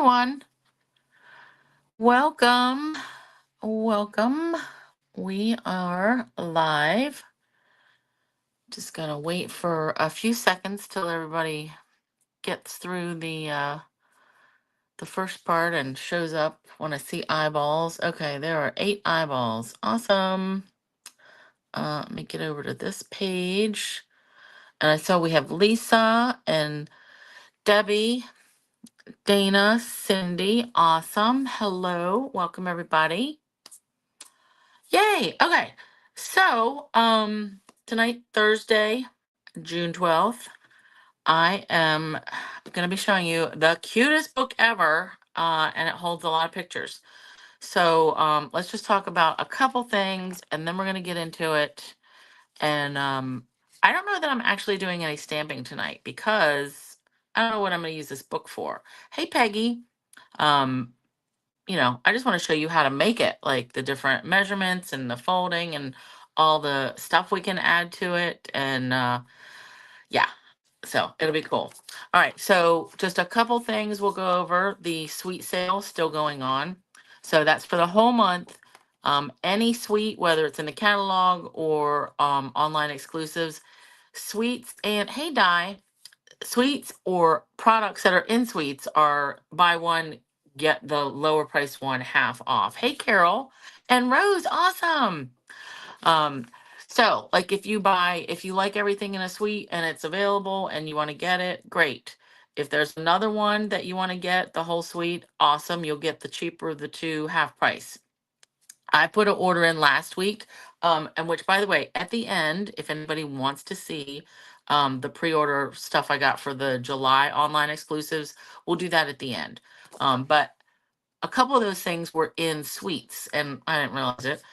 everyone. Welcome. Welcome. We are live. Just gonna wait for a few seconds till everybody gets through the first part and shows up when I see eyeballs. Okay, there are 8 eyeballs. Awesome. Let me get over to this page. And I saw we have Lisa and Debbie, Dana, Cindy. Awesome. Hello. Welcome everybody. Yay. Okay. So, tonight, Thursday, June 12th, I am going to be showing you the cutest book ever, and it holds a lot of pictures. So, let's just talk about a couple things and then we're going to get into it. And I don't know that I'm actually doing any stamping tonight because I don't know what I'm going to use this book for. Hey, Peggy. Um, I just want to show you how to make it, like the different measurements and the folding and all the stuff we can add to it. And yeah, so it'll be cool. All right, so just a couple things we'll go over. The suite sale still going on. So that's for the whole month. Any suite, whether it's in the catalog or online exclusives, suites and hey, Di, suites or products that are in suites are buy one, get the lower price one half off. Hey, Carol and Rose, awesome. Um, so like if you like everything in a suite and it's available and you want to get it, great. If there's another one that you want to get the whole suite, awesome. You'll get the cheaper of the two half price. I put an order in last week, and which, by the way, at the end, if anybody wants to see the pre-order stuff I got for the July online exclusives, we'll do that at the end. But a couple of those things were in suites, and I didn't realize it.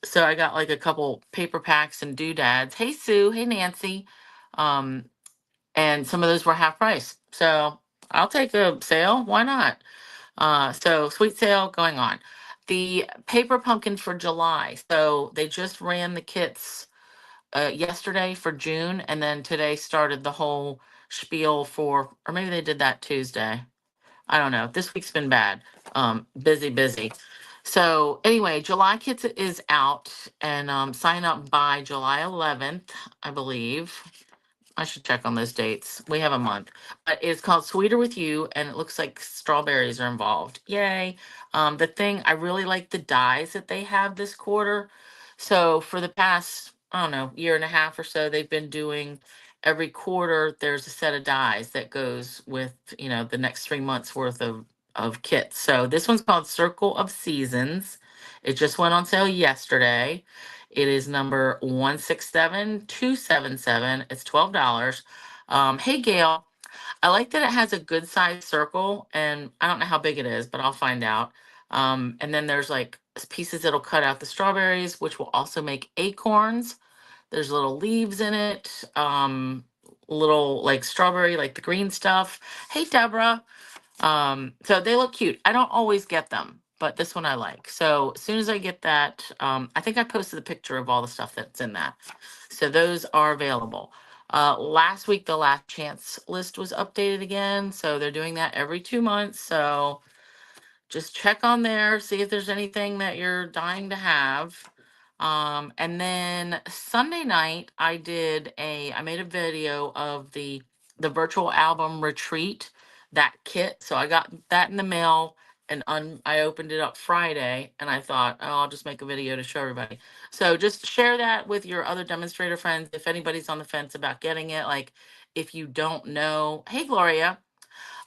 So I got like a couple paper packs and doodads. Hey, Sue. Hey, Nancy. Um, and some of those were half price. So I'll take a sale. Why not? So sweet sale going on. The paper pumpkin for July. So they just ran the kits yesterday for June, and then today started the whole spiel for, or maybe they did that Tuesday. I don't know. This week's been bad. Busy, busy. So anyway, July kits is out, and sign up by July 11th, I believe. I should check on those dates. We have a month, but it's called Sweeter with You, and it looks like strawberries are involved. Yay. The thing, I really like the dies that they have this quarter. So for the past, I don't know, year and a half or so, they've been doing every quarter, there's a set of dies that goes with, the next 3 months worth of kits. So this one's called Circle of Seasons. It just went on sale yesterday. It is number 167277. It's $12. Hey, Gail. I like that it has a good sized circle, and I don't know how big it is, but I'll find out. And then there's like pieces that'll cut out the strawberries, which will also make acorns. There's little leaves in it, little like strawberry, like the green stuff. Hey, Deborah. So they look cute. I don't always get them, but this one I like. So as soon as I get that, I think I posted a picture of all the stuff that's in that. So those are available. Last week, the last chance list was updated again. So they're doing that every 2 months. So just check on there, see if there's anything that you're dying to have. And then Sunday night, I made a video of the virtual album retreat, that kit. So I got that in the mail, and I opened it up Friday, and I thought, oh, I'll just make a video to show everybody. So just share that with your other demonstrator friends. If anybody's on the fence about getting it, like if you don't know, hey, Gloria,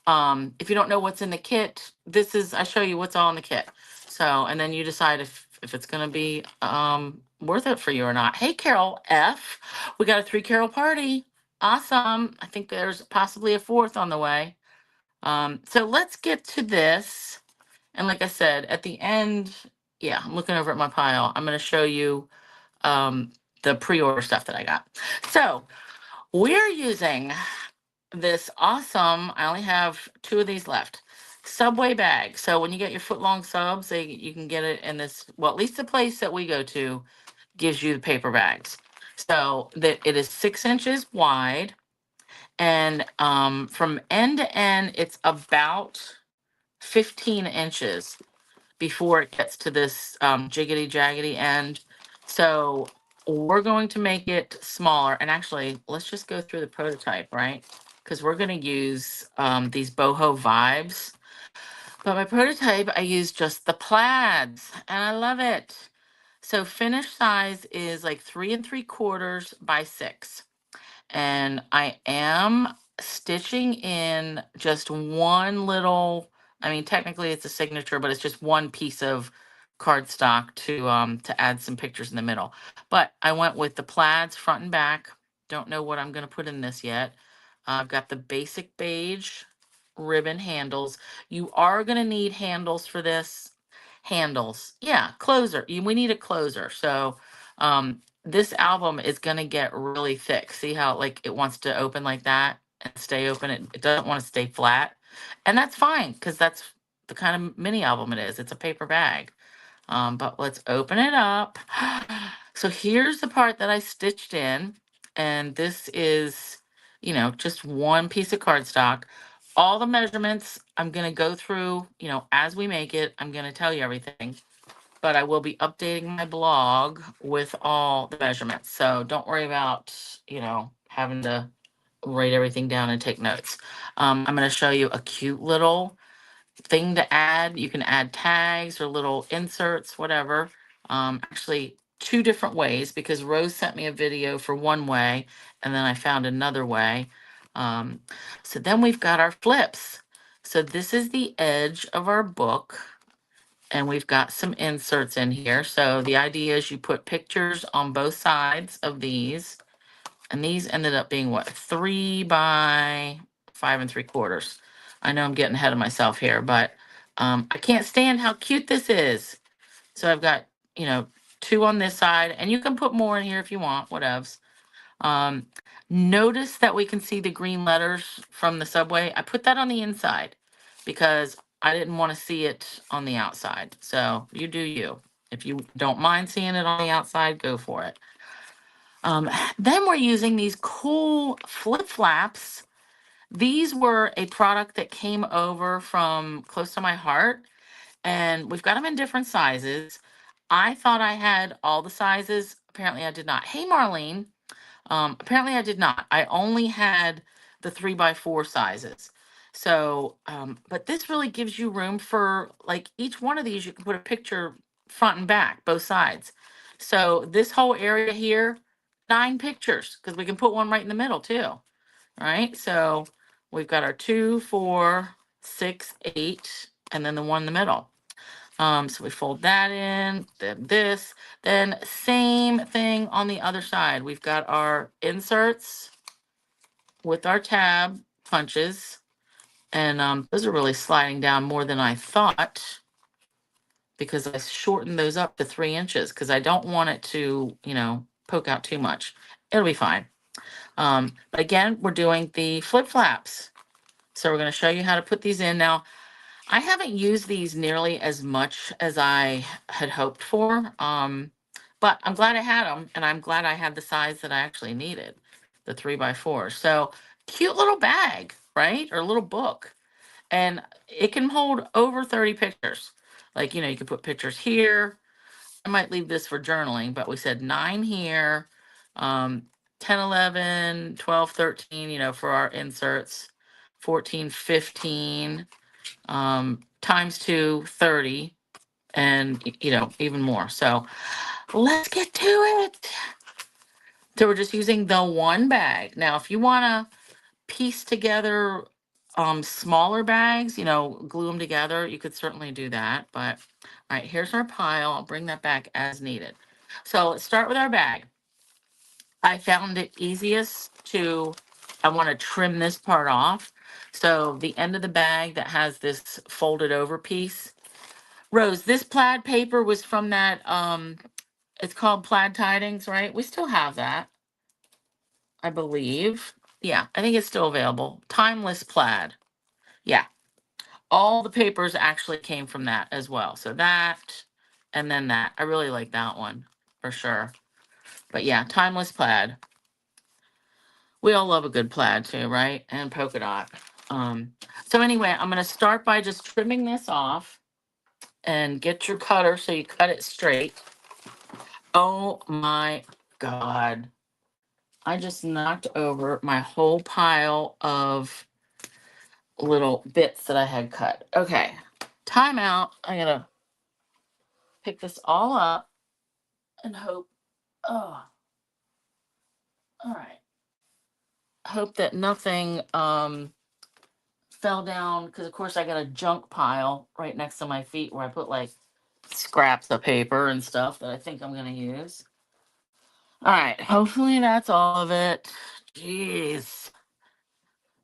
if you don't know what's in the kit, I show you what's all in the kit. So, and then you decide if it's going to be worth it for you or not. Hey, Carol F, we got a 3 Carol party. Awesome. I think there's possibly a 4th on the way. So let's get to this. And like I said, at the end, yeah, I'm looking over at my pile. I'm going to show you the pre-order stuff that I got. So we're using this awesome, I only have 2 of these left, Subway bag. So when you get your foot-long subs, you can get it in this, well, at least the place that we go to gives you the paper bags. So that it is 6 inches wide, and from end to end, it's about 15 inches before it gets to this jiggity jaggedy end. So we're going to make it smaller. And actually, let's just go through the prototype, right? Because we're going to use these boho vibes. But my prototype, I used just the plaids, and I love it. So finished size is like 3 3/4 by 6. And I am stitching in just one little, I mean, technically it's a signature, but it's just one piece of cardstock to add some pictures in the middle. But I went with the plaids front and back. Don't know what I'm going to put in this yet. I've got the basic beige ribbon handles. You are going to need handles for this. Handles. Yeah, closer. We need a closer. So this album is going to get really thick. See how like it wants to open like that and stay open? It doesn't want to stay flat. And that's fine because that's the kind of mini album it is. It's a paper bag. But let's open it up. So here's the part that I stitched in. And this is, just one piece of cardstock. All the measurements I'm going to go through, as we make it. I'm going to tell you everything. But I will be updating my blog with all the measurements. So don't worry about, having to write everything down and take notes. I'm going to show you a cute little thing to add. You can add tags or little inserts, whatever. Actually, two different ways because Rose sent me a video for one way and then I found another way. Um, so then we've got our flips. So this is the edge of our book and we've got some inserts in here. So the idea is you put pictures on both sides of these, and these ended up being what, 3 by 5 3/4. I know I'm getting ahead of myself here, but I can't stand how cute this is. So I've got, you know, 2 on this side, and you can put more in here if you want, whatevs. Um, Notice that we can see the green letters from the subway. I put that on the inside because I didn't want to see it on the outside. So you do you. If you don't mind seeing it on the outside, go for it. Then we're using these cool flip flaps. These were a product that came over from close to my heart, and we've got them in different sizes. I thought I had all the sizes. Apparently, I did not. Hey, Marlene. Apparently I did not. I only had the 3 by 4 sizes. So, but this really gives you room for like each one of these, you can put a picture front and back, both sides. So this whole area here, 9 pictures, because we can put one right in the middle too. Right? So we've got our 2, 4, 6, 8, and then the one in the middle. So we fold that in, then this, then same thing on the other side. We've got our inserts with our tab punches, and those are really sliding down more than I thought because I shortened those up to 3 inches because I don't want it to, poke out too much. It'll be fine. But again, we're doing the flip flaps. So we're going to show you how to put these in. Now, I haven't used these nearly as much as I had hoped for, but I'm glad I had them, and I'm glad I had the size that I actually needed, the 3 by 4. So cute little bag, right? Or little book, and it can hold over 30 pictures. Like, you can put pictures here. I might leave this for journaling, but we said 9 here, 10, 11, 12, 13, for our inserts, 14, 15 times 2, 30, and even more. So let's get to it. So we're just using the one bag. Now, if you want to piece together smaller bags, glue them together, you could certainly do that. But all right, here's our pile. I'll bring that back as needed. So let's start with our bag. I found it easiest I want to trim this part off. So the end of the bag that has this folded over piece. Rose, this plaid paper was from that, it's called Plaid Tidings, right? We still have that, I believe. Yeah, I think it's still available. Timeless plaid. Yeah, all the papers actually came from that as well. So that, and then that. I really like that one for sure. But yeah, timeless plaid. We all love a good plaid too, right? And polka dot. So anyway, I'm going to start by just trimming this off, and get your cutter so you cut it straight. Oh my God. I just knocked over my whole pile of little bits that I had cut. Okay, time out. I'm going to pick this all up and hope, oh, all right. Hope that nothing fell down, because of course I got a junk pile right next to my feet where I put like scraps of paper and stuff that I think I'm going to use. All right, hopefully that's all of it. Jeez.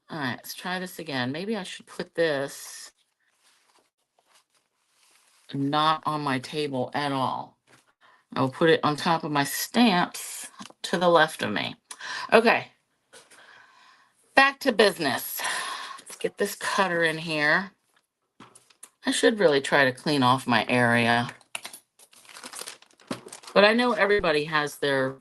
All right, let's try this again. Maybe I should put this not on my table at all. I'll put it on top of my stamps to the left of me. Okay, back to business. Let's get this cutter in here. I should really try to clean off my area. But I know everybody has their,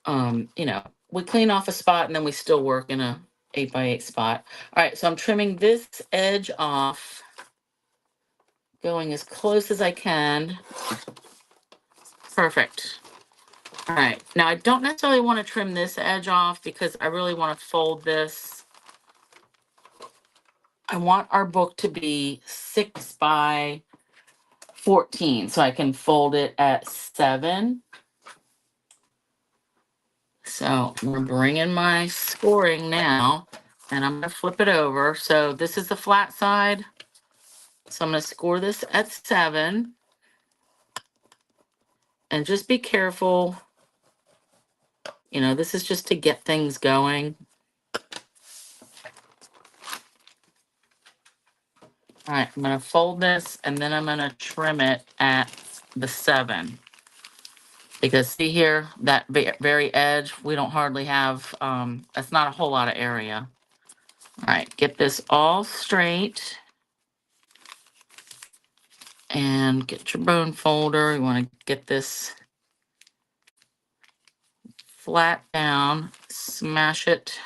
we clean off a spot and then we still work in a 8x8 spot. All right, so I'm trimming this edge off, going as close as I can. Perfect. All right, now I don't necessarily want to trim this edge off because I really want to fold this. I want our book to be 6 by 14, so I can fold it at 7. So I'm going to bring in my scoring now, and I'm going to flip it over. So this is the flat side. So I'm going to score this at 7. And just be careful. This is just to get things going. All right, I'm going to fold this, and then I'm going to trim it at the 7. Because see here, that very edge, we don't hardly have, that's not a whole lot of area. All right, get this all straight. And get your bone folder. You want to get this flat down, smash it.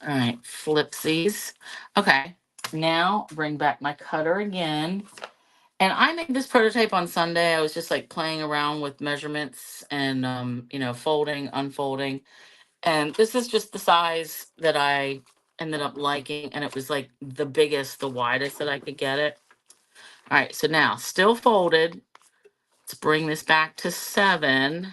All right, flipsies. Okay, now bring back my cutter again. And I made this prototype on Sunday. I was just like playing around with measurements and, folding, unfolding. And this is just the size that I ended up liking. And it was like the biggest, the widest that I could get it. All right, so now still folded. Let's bring this back to 7.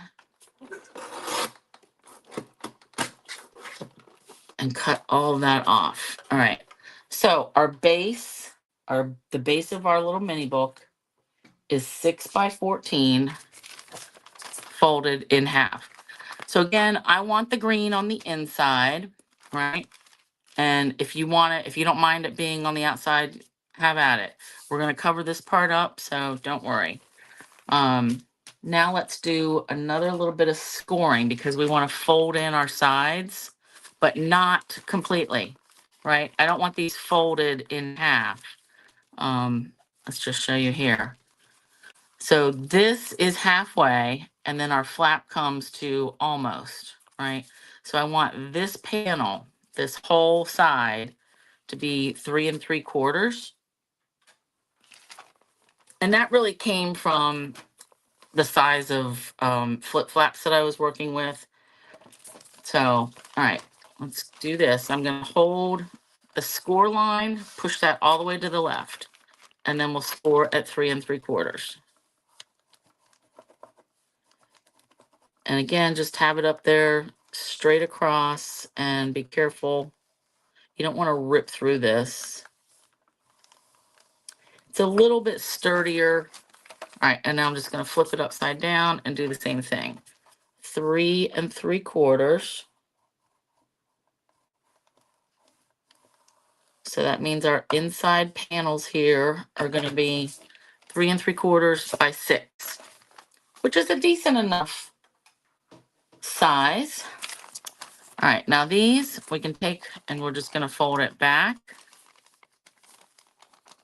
And cut all of that off. All right. So our base, the base of our little mini book is 6 by 14 folded in half. So again, I want the green on the inside, right? And if you don't mind it being on the outside, have at it. We're going to cover this part up, so don't worry. Now let's do another little bit of scoring because we want to fold in our sides, but not completely, right? I don't want these folded in half. Let's just show you here. So this is halfway, and then our flap comes to almost, right? So I want this panel, this whole side, to be 3 3/4. And that really came from the size of flip flaps that I was working with. So, all right, let's do this. I'm going to hold the score line, push that all the way to the left, and then we'll score at 3 3/4. And again, just have it up there straight across and be careful. You don't want to rip through this. It's a little bit sturdier. All right, and now I'm just going to flip it upside down and do the same thing. 3 3/4. So that means our inside panels here are going to be 3 3/4 by 6, which is a decent enough size. All right, now these we can take and we're just going to fold it back.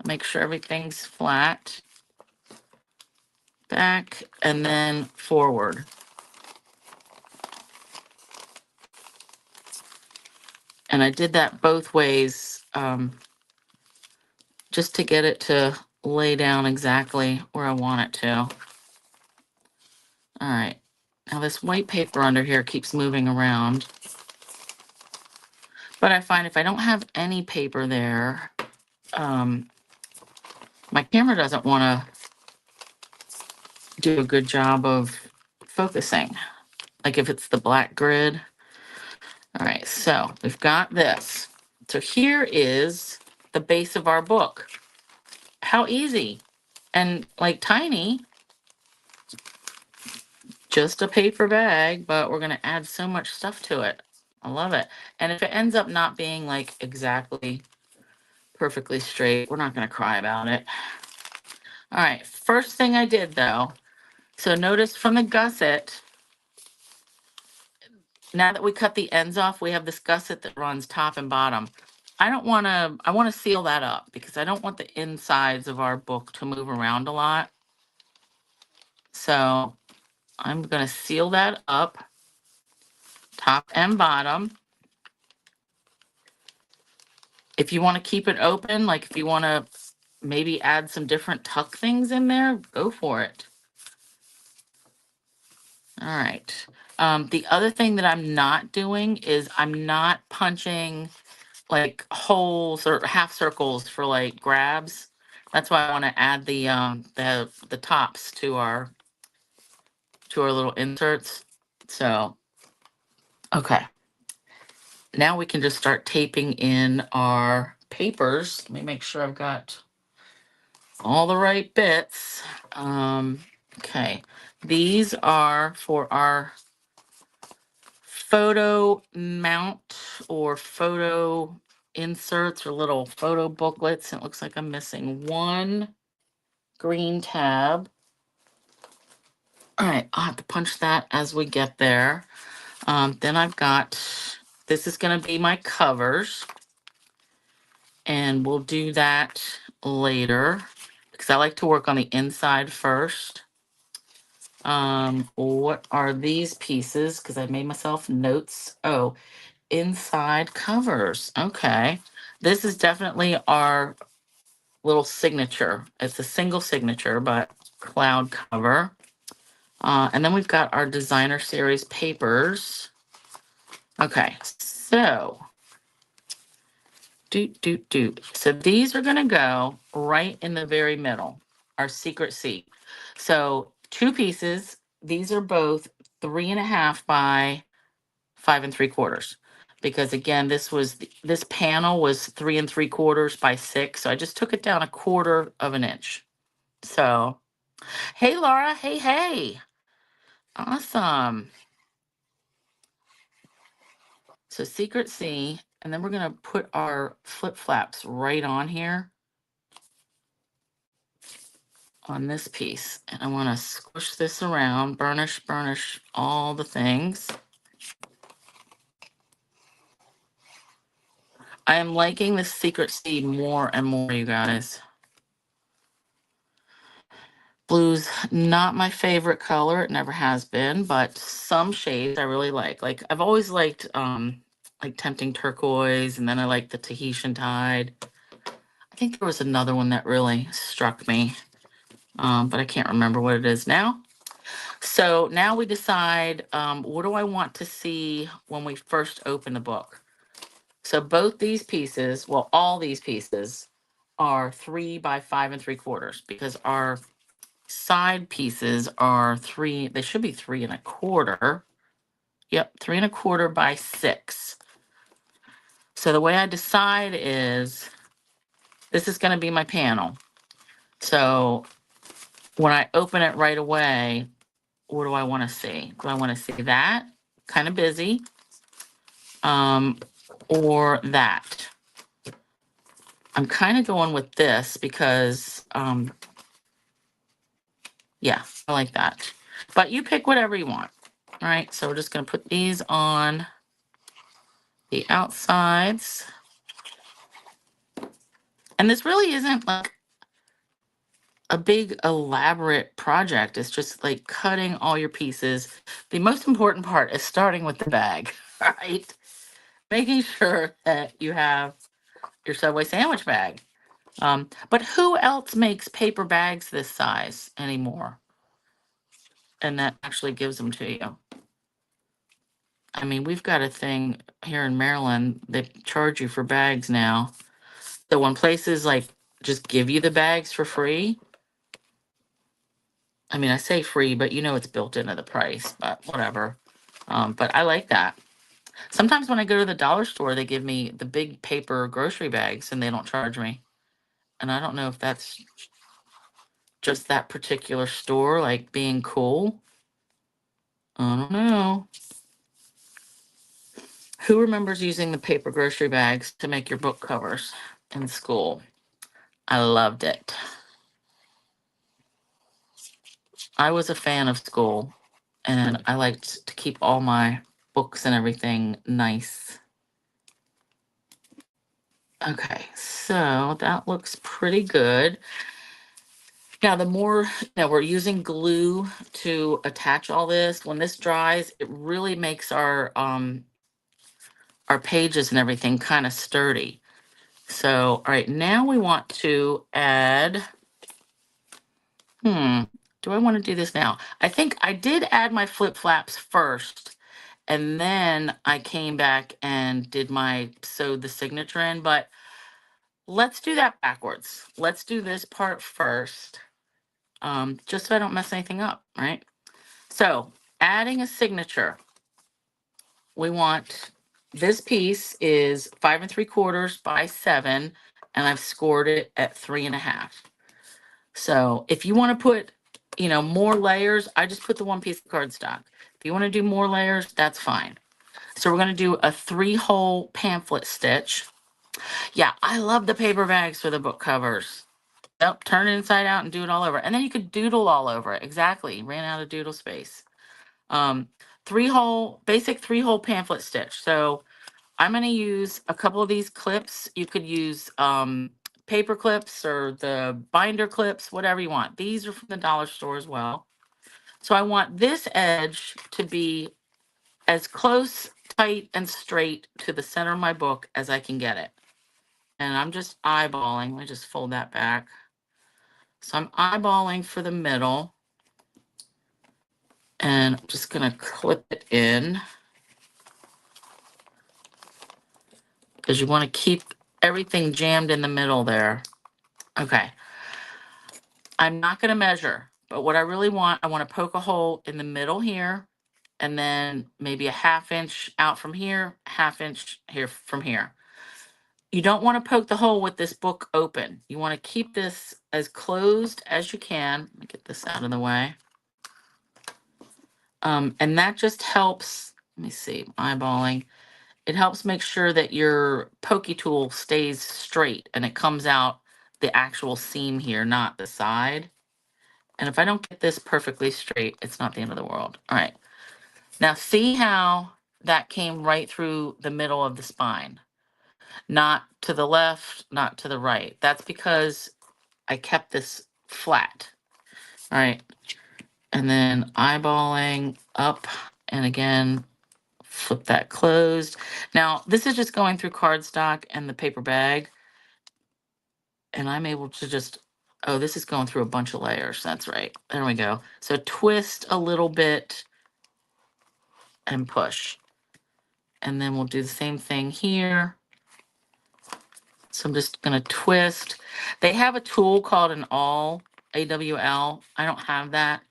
Make sure everything's flat. Back and then forward. And I did that both ways, just to get it to lay down exactly where I want it to. All right. Now this white paper under here keeps moving around. But I find if I don't have any paper there, my camera doesn't want to do a good job of focusing. Like if it's the black grid. All right, so we've got this. So here is the base of our book. How easy and like tiny, just a paper bag, but we're gonna add so much stuff to it. I love it. And if it ends up not being like exactly perfectly straight, we're not gonna cry about it. All right, first thing I did though, so notice from the gusset, now that we cut the ends off, we have this gusset that runs top and bottom. I want to seal that up because I don't want the insides of our book to move around a lot. So I'm going to seal that up, top and bottom. If you want to keep it open, like if you want to maybe add some different tuck things in there, go for it. All right. The other thing that I'm not doing is I'm not punching like holes or half circles for like grabs. That's why I want to add the tops to our little inserts. So, okay. Now we can just start taping in our papers. Let me make sure I've got all the right bits. Okay. These are for our photo mount or photo inserts or little photo booklets. It looks like I'm missing one green tab. All right, I'll have to punch that as we get there. Then I've got, this is going to be my covers. And we'll do that later because I like to work on the inside first. What are these pieces? Because I made myself notes. Oh, inside covers. Okay. This is definitely our little signature. It's a single signature, but cloud cover. And then we've got our designer series papers. Okay, so So these are going to go right in the very middle, our secret seat. So 2 pieces. These are both 3.5 by 5 3/4. Because again, this panel was 3 3/4 by 6. So I just took it down 1/4 of an inch. So, hey Laura, hey, hey. Awesome. So secret C, and then we're going to put our flip flaps right on here on this piece. And I want to squish this around, burnish all the things. I am liking this secret C more and more, you guys. Blue's not my favorite color. It never has been, but some shades I really like. Like I've always liked like Tempting Turquoise, and then I like the Tahitian Tide. I think there was another one that really struck me, but I can't remember what it is now. So now we decide, what do I want to see when we first open the book? So both these pieces, well, all these pieces are 3 by 5 3/4 because our side pieces are 3, they should be 3 1/4. Yep, 3 1/4 by 6. So the way I decide is this is going to be my panel. So when I open it right away, what do I want to see? Do I want to see that? Kind of busy. Or that. I'm kind of going with this because, yeah, I like that. But you pick whatever you want. All right, so we're just going to put these on the outsides. And this really isn't like a big elaborate project. It's just like cutting all your pieces. The most important part is starting with the bag, right? making sure that you have your Subway sandwich bag. But who else makes paper bags this size anymore? And that actually gives them to you. I mean, we've got a thing here in Maryland, they charge you for bags now. So when places like just give you the bags for free, I mean, I say free, but you know it's built into the price, but whatever. But I like that. Sometimes when I go to the dollar store, they give me the big paper grocery bags and they don't charge me. And I don't know if that's just that particular store, like being cool. I don't know. Who remembers using the paper grocery bags to make your book covers in school? I loved it. I was a fan of school and I liked to keep all my books and everything nice. Okay, so that looks pretty good. Now, the more, we're using glue to attach all this. When this dries, it really makes our pages and everything kind of sturdy. So, all right, now we want to add, do I want to do this now? I think I did add my flip flaps first, and then I came back and did sewed the signature in, but let's do that backwards. Let's do this part first, just so I don't mess anything up, right? So, adding a signature, we want, this piece is 5 3/4 by 7, and I've scored it at 3.5. So if you want to put, more layers, I just put the one piece of cardstock. If you want to do more layers, that's fine. So we're going to do a 3-hole pamphlet stitch. Yeah, I love the paper bags for the book covers. Yep, turn it inside out and do it all over. And then you could doodle all over it. Exactly. Ran out of doodle space. 3-hole, basic 3-hole pamphlet stitch. So I'm going to use a couple of these clips. You could use paper clips or the binder clips, whatever you want. These are from the dollar store as well. So I want this edge to be as close, tight, and straight to the center of my book as I can get it. And I'm just eyeballing. Let me just fold that back. So I'm eyeballing for the middle. And I'm just going to clip it in, because you want to keep everything jammed in the middle there. Okay. I'm not going to measure, but what I really want, I want to poke a hole in the middle here, and then maybe a 1/2 inch out from here, 1/2 inch here from here. You don't want to poke the hole with this book open. You want to keep this as closed as you can. Let me get this out of the way. And that just helps, let me see, eyeballing. It helps make sure that your pokey tool stays straight and it comes out the actual seam here, not the side. And if I don't get this perfectly straight, it's not the end of the world. All right. Now see how that came right through the middle of the spine. Not to the left, not to the right. That's because I kept this flat. All right. And then eyeballing up, and again, flip that closed. Now, this is just going through cardstock and the paper bag. And I'm able to just, oh, this is going through a bunch of layers. That's right. There we go. So twist a little bit and push. And then we'll do the same thing here. So I'm just going to twist. They have a tool called an awl, AWL. I don't have that.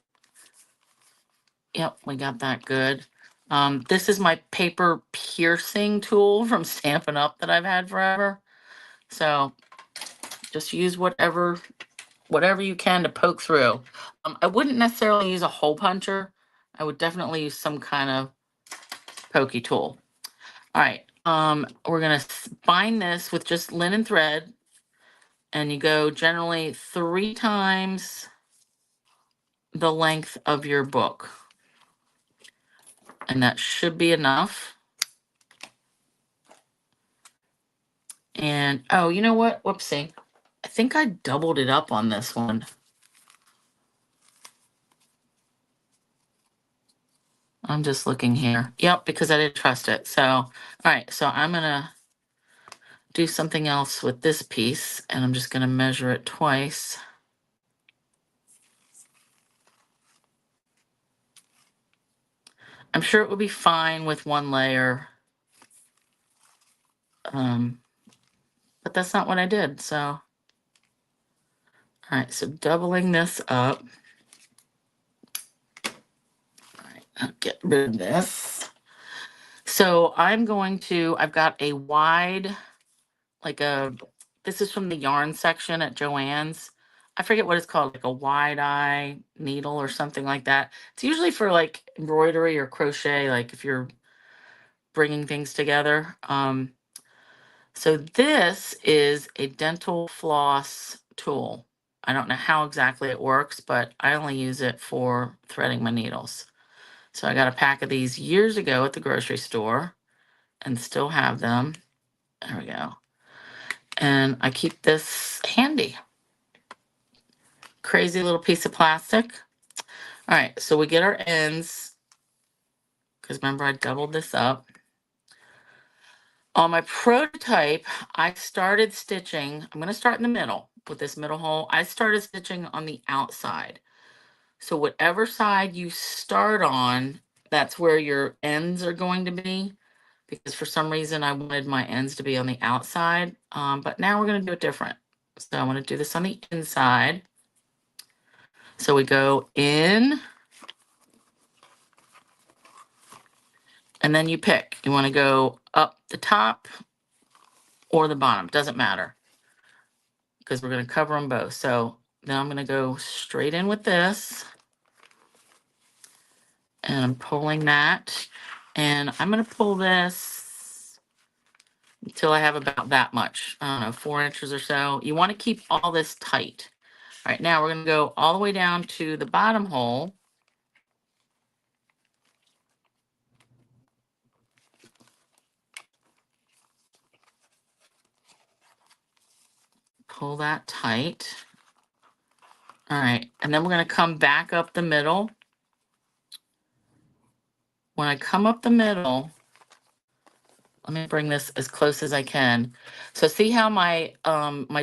Yep, we got that good. This is my paper piercing tool from Stampin' Up that I've had forever. So just use whatever you can to poke through. I wouldn't necessarily use a hole puncher. I would definitely use some kind of pokey tool. All right, we're gonna bind this with just linen thread, and you go generally 3 times the length of your book. And that should be enough. And, oh, you know what? Whoopsie. I think I doubled it up on this one. I'm just looking here. Yep, because I didn't trust it. So, all right, so I'm gonna do something else with this piece, and I'm just gonna measure it twice. I'm sure it would be fine with one layer, but that's not what I did. So, all right, so doubling this up. All right, I'll get rid of this. So I've got a wide, this is from the yarn section at Joann's. I forget what it's called, like a wide eye needle or something like that. It's usually for like embroidery or crochet, like if you're bringing things together. So this is a dental floss tool. I don't know how exactly it works, but I only use it for threading my needles. So I got a pack of these years ago at the grocery store and still have them. There we go. And I keep this handy. Crazy little piece of plastic. All right, so we get our ends, because remember I doubled this up. On my prototype, I started stitching. I'm going to start in the middle with this middle hole. I started stitching on the outside. So whatever side you start on, that's where your ends are going to be, because for some reason I wanted my ends to be on the outside. But now we're going to do it different. So I want to do this on the inside. So we go in, and then you pick. You want to go up the top or the bottom, doesn't matter, because we're going to cover them both. So now I'm going to go straight in with this, and I'm pulling that, and I'm going to pull this until I have about that much, I don't know, 4 inches or so. You want to keep all this tight. All right, now we're going to go all the way down to the bottom hole. Pull that tight. All right, and then we're going to come back up the middle. When I come up the middle, let me bring this as close as I can. So see how my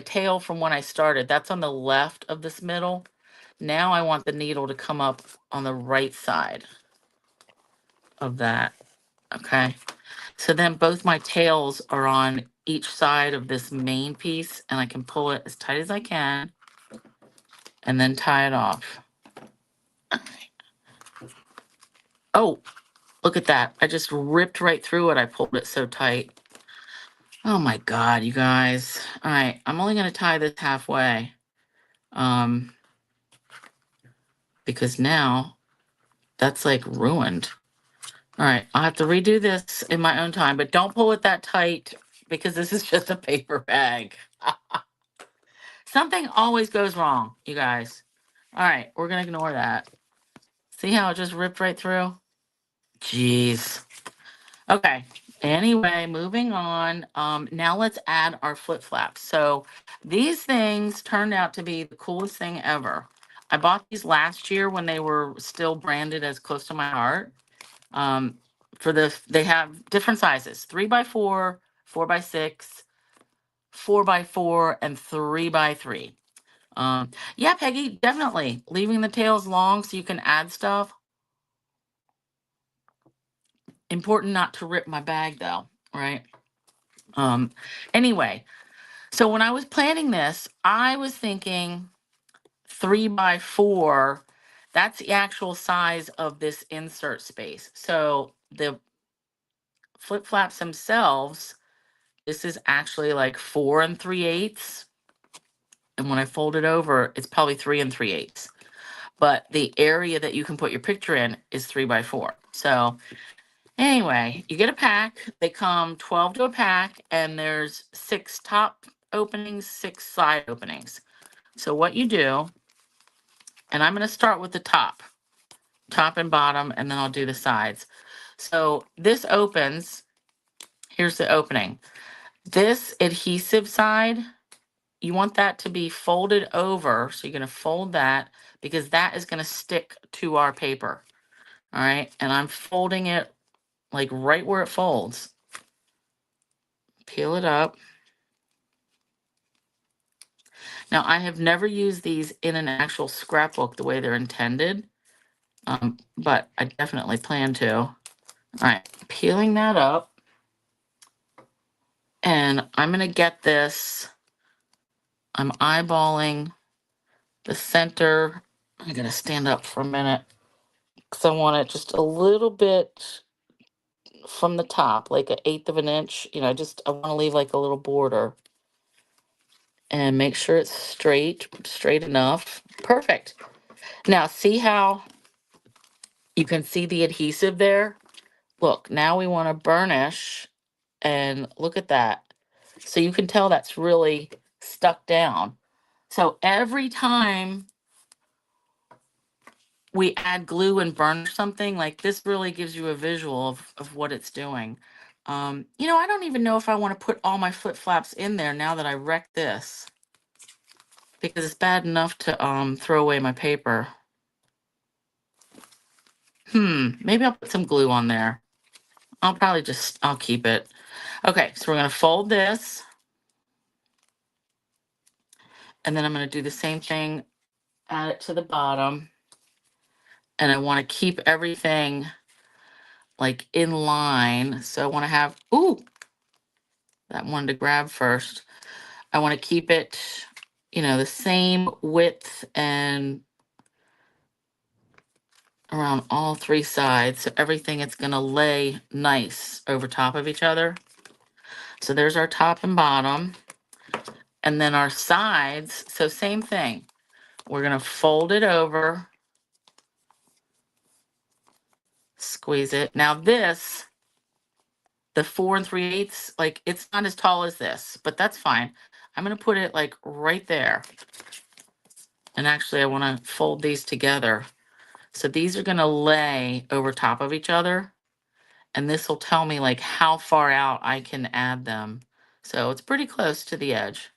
tail from when I started, that's on the left of this middle. Now I want the needle to come up on the right side of that. Okay. So then both my tails are on each side of this main piece, and I can pull it as tight as I can and then tie it off. Oh, look at that. I just ripped right through it. I pulled it so tight. Oh my God, you guys. All right, I'm only going to tie this halfway. Because now that's like ruined. All right, I'll have to redo this in my own time, but don't pull it that tight because this is just a paper bag. Something always goes wrong, you guys. All right, we're going to ignore that. See how it just ripped right through? Jeez. Okay. Anyway, moving on. Now let's add our flip flaps. So these things turned out to be the coolest thing ever. I bought these last year when they were still branded as Close to My Heart. They have different sizes: 3x4, 4x6, 4x4, and 3x3. Yeah, Peggy, definitely leaving the tails long so you can add stuff. Important not to rip my bag though, right? Anyway, so when I was planning this, I was thinking 3x4. That's the actual size of this insert space. So the flip flaps themselves, this is actually like 4 3/8. And when I fold it over, it's probably 3 3/8. But the area that you can put your picture in is 3x4. So anyway, you get a pack. They come 12 to a pack, and there's 6 top openings, 6 side openings. So what you do, and I'm going to start with the top and bottom, and then I'll do the sides. So this opens, here's the opening. This adhesive side, you want that to be folded over. So you're going to fold that because that is going to stick to our paper. All right, and I'm folding it like right where it folds. Peel it up. Now, I have never used these in an actual scrapbook the way they're intended, but I definitely plan to. All right, peeling that up. And I'm going to get this. I'm eyeballing the center. I'm going to stand up for a minute because I want it just a little bit from the top, like 1/8 of an inch. You know, just I want to leave like a little border and make sure it's straight enough. Perfect. Now, see how you can see the adhesive there? Look, now we want to burnish, and look at that. So you can tell that's really stuck down. So every time we add glue and burnish something, like this really gives you a visual of what it's doing. You know, I don't even know if I want to put all my flip flaps in there now that I wrecked this, because it's bad enough to throw away my paper. Maybe I'll put some glue on there. I'll keep it. Okay, so we're gonna fold this. And then I'm gonna do the same thing, add it to the bottom. And I wanna keep everything like in line. So I wanna have, ooh, that one to grab first. I wanna keep it, you know, the same width and around all 3 sides. So everything is gonna lay nice over top of each other. So there's our top and bottom. And then our sides, so same thing. We're gonna fold it over, squeeze it. Now this, the 4 3/8, like it's not as tall as this, but that's fine. I'm gonna put it like right there. And actually I wanna fold these together. So these are gonna lay over top of each other. And this will tell me like how far out I can add them. So it's pretty close to the edge.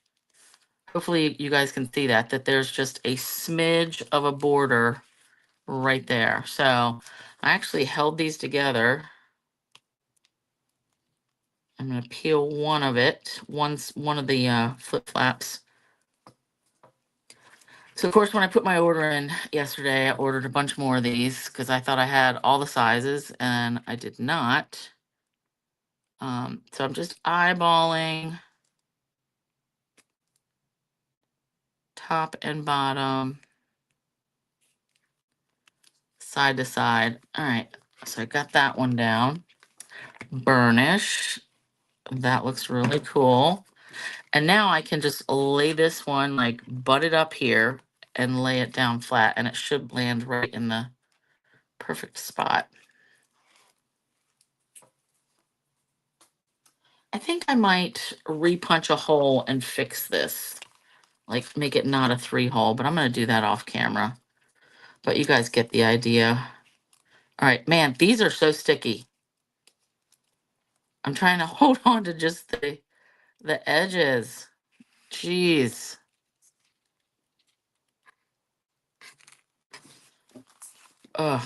Hopefully you guys can see that there's just a smidge of a border right there. So I actually held these together. I'm going to peel one of of the flip flaps. So of course, when I put my order in yesterday, I ordered a bunch more of these because I thought I had all the sizes and I did not. So I'm just eyeballing top and bottom, side to side. All right, so I got that one down. Burnish. That looks really cool. And now I can just lay this one, like butt it up here and lay it down flat, and it should land right in the perfect spot. I think I might repunch a hole and fix this, like make it not a 3-hole, but I'm going to do that off camera. But you guys get the idea. All right, man, these are so sticky. I'm trying to hold on to just the edges. Jeez. Ugh.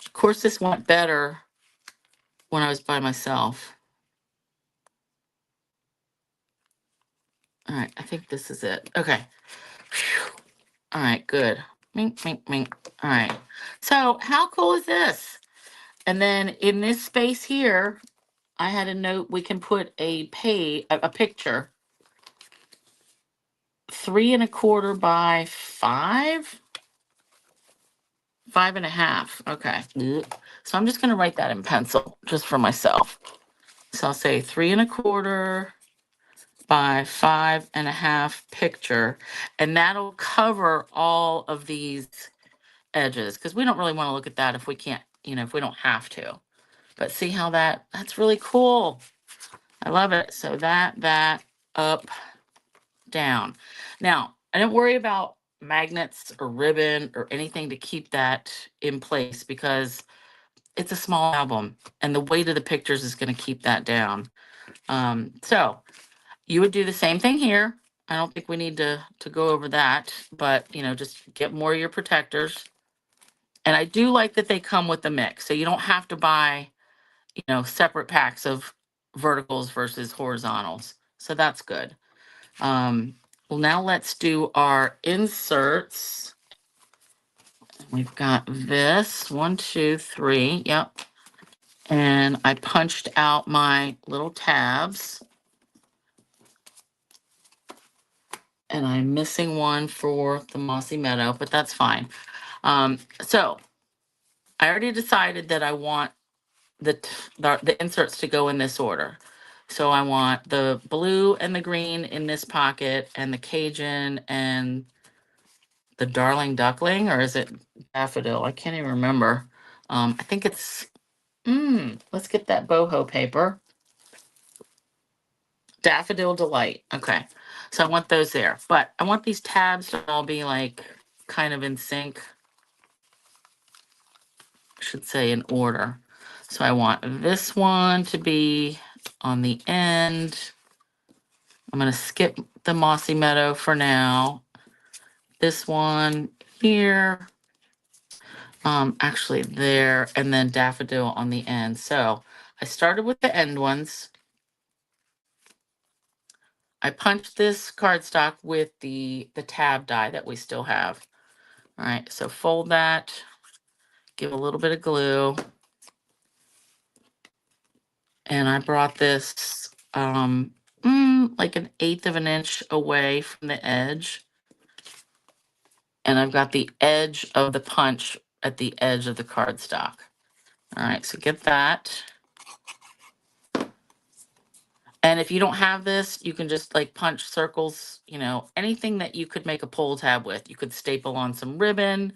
Of course, this went better when I was by myself. All right, I think this is it. Okay. Whew. All right, good. Mink, mink, mink. All right. So how cool is this? And then in this space here, I had a note we can put a picture. 3 1/4 by 5. 5 1/2. Okay. Ugh. So I'm just going to write that in pencil just for myself. So I'll say 3 1/4 by 5 1/2 picture. And that'll cover all of these edges because we don't really want to look at that if we can't, you know, if we don't have to. But see how that's really cool. I love it. So that, up, down. Now, I don't worry about magnets or ribbon or anything to keep that in place because it's a small album and the weight of the pictures is going to keep that down. So you would do the same thing here. I don't think we need to go over that, but you know, just get more of your protectors. And I do like that they come with the mix. So you don't have to buy, separate packs of verticals versus horizontals. So that's good. Well, now let's do our inserts. We've got this 1, 2, 3. Yep. And I punched out my little tabs. And I'm missing one for the Mossy Meadow, but that's fine. So I already decided that I want the inserts to go in this order. So I want the blue and the green in this pocket, and the Cajun and the Darling Duckling, or is it Daffodil? I can't even remember. I think it's, let's get that boho paper. Daffodil Delight. Okay. So I want those there, but I want these tabs to all be like kind of in sync. I should say in order. So I want this one to be on the end. I'm going to skip the Mossy Meadow for now. This one here, actually there, and then Daffodil on the end. So I started with the end ones. I punched this cardstock with the tab die that we still have. All right, so fold that, give a little bit of glue. And I brought this like 1/8 of an inch away from the edge. And I've got the edge of the punch at the edge of the cardstock. All right, so get that. And if you don't have this, you can just like punch circles, anything that you could make a pull tab with. You could staple on some ribbon.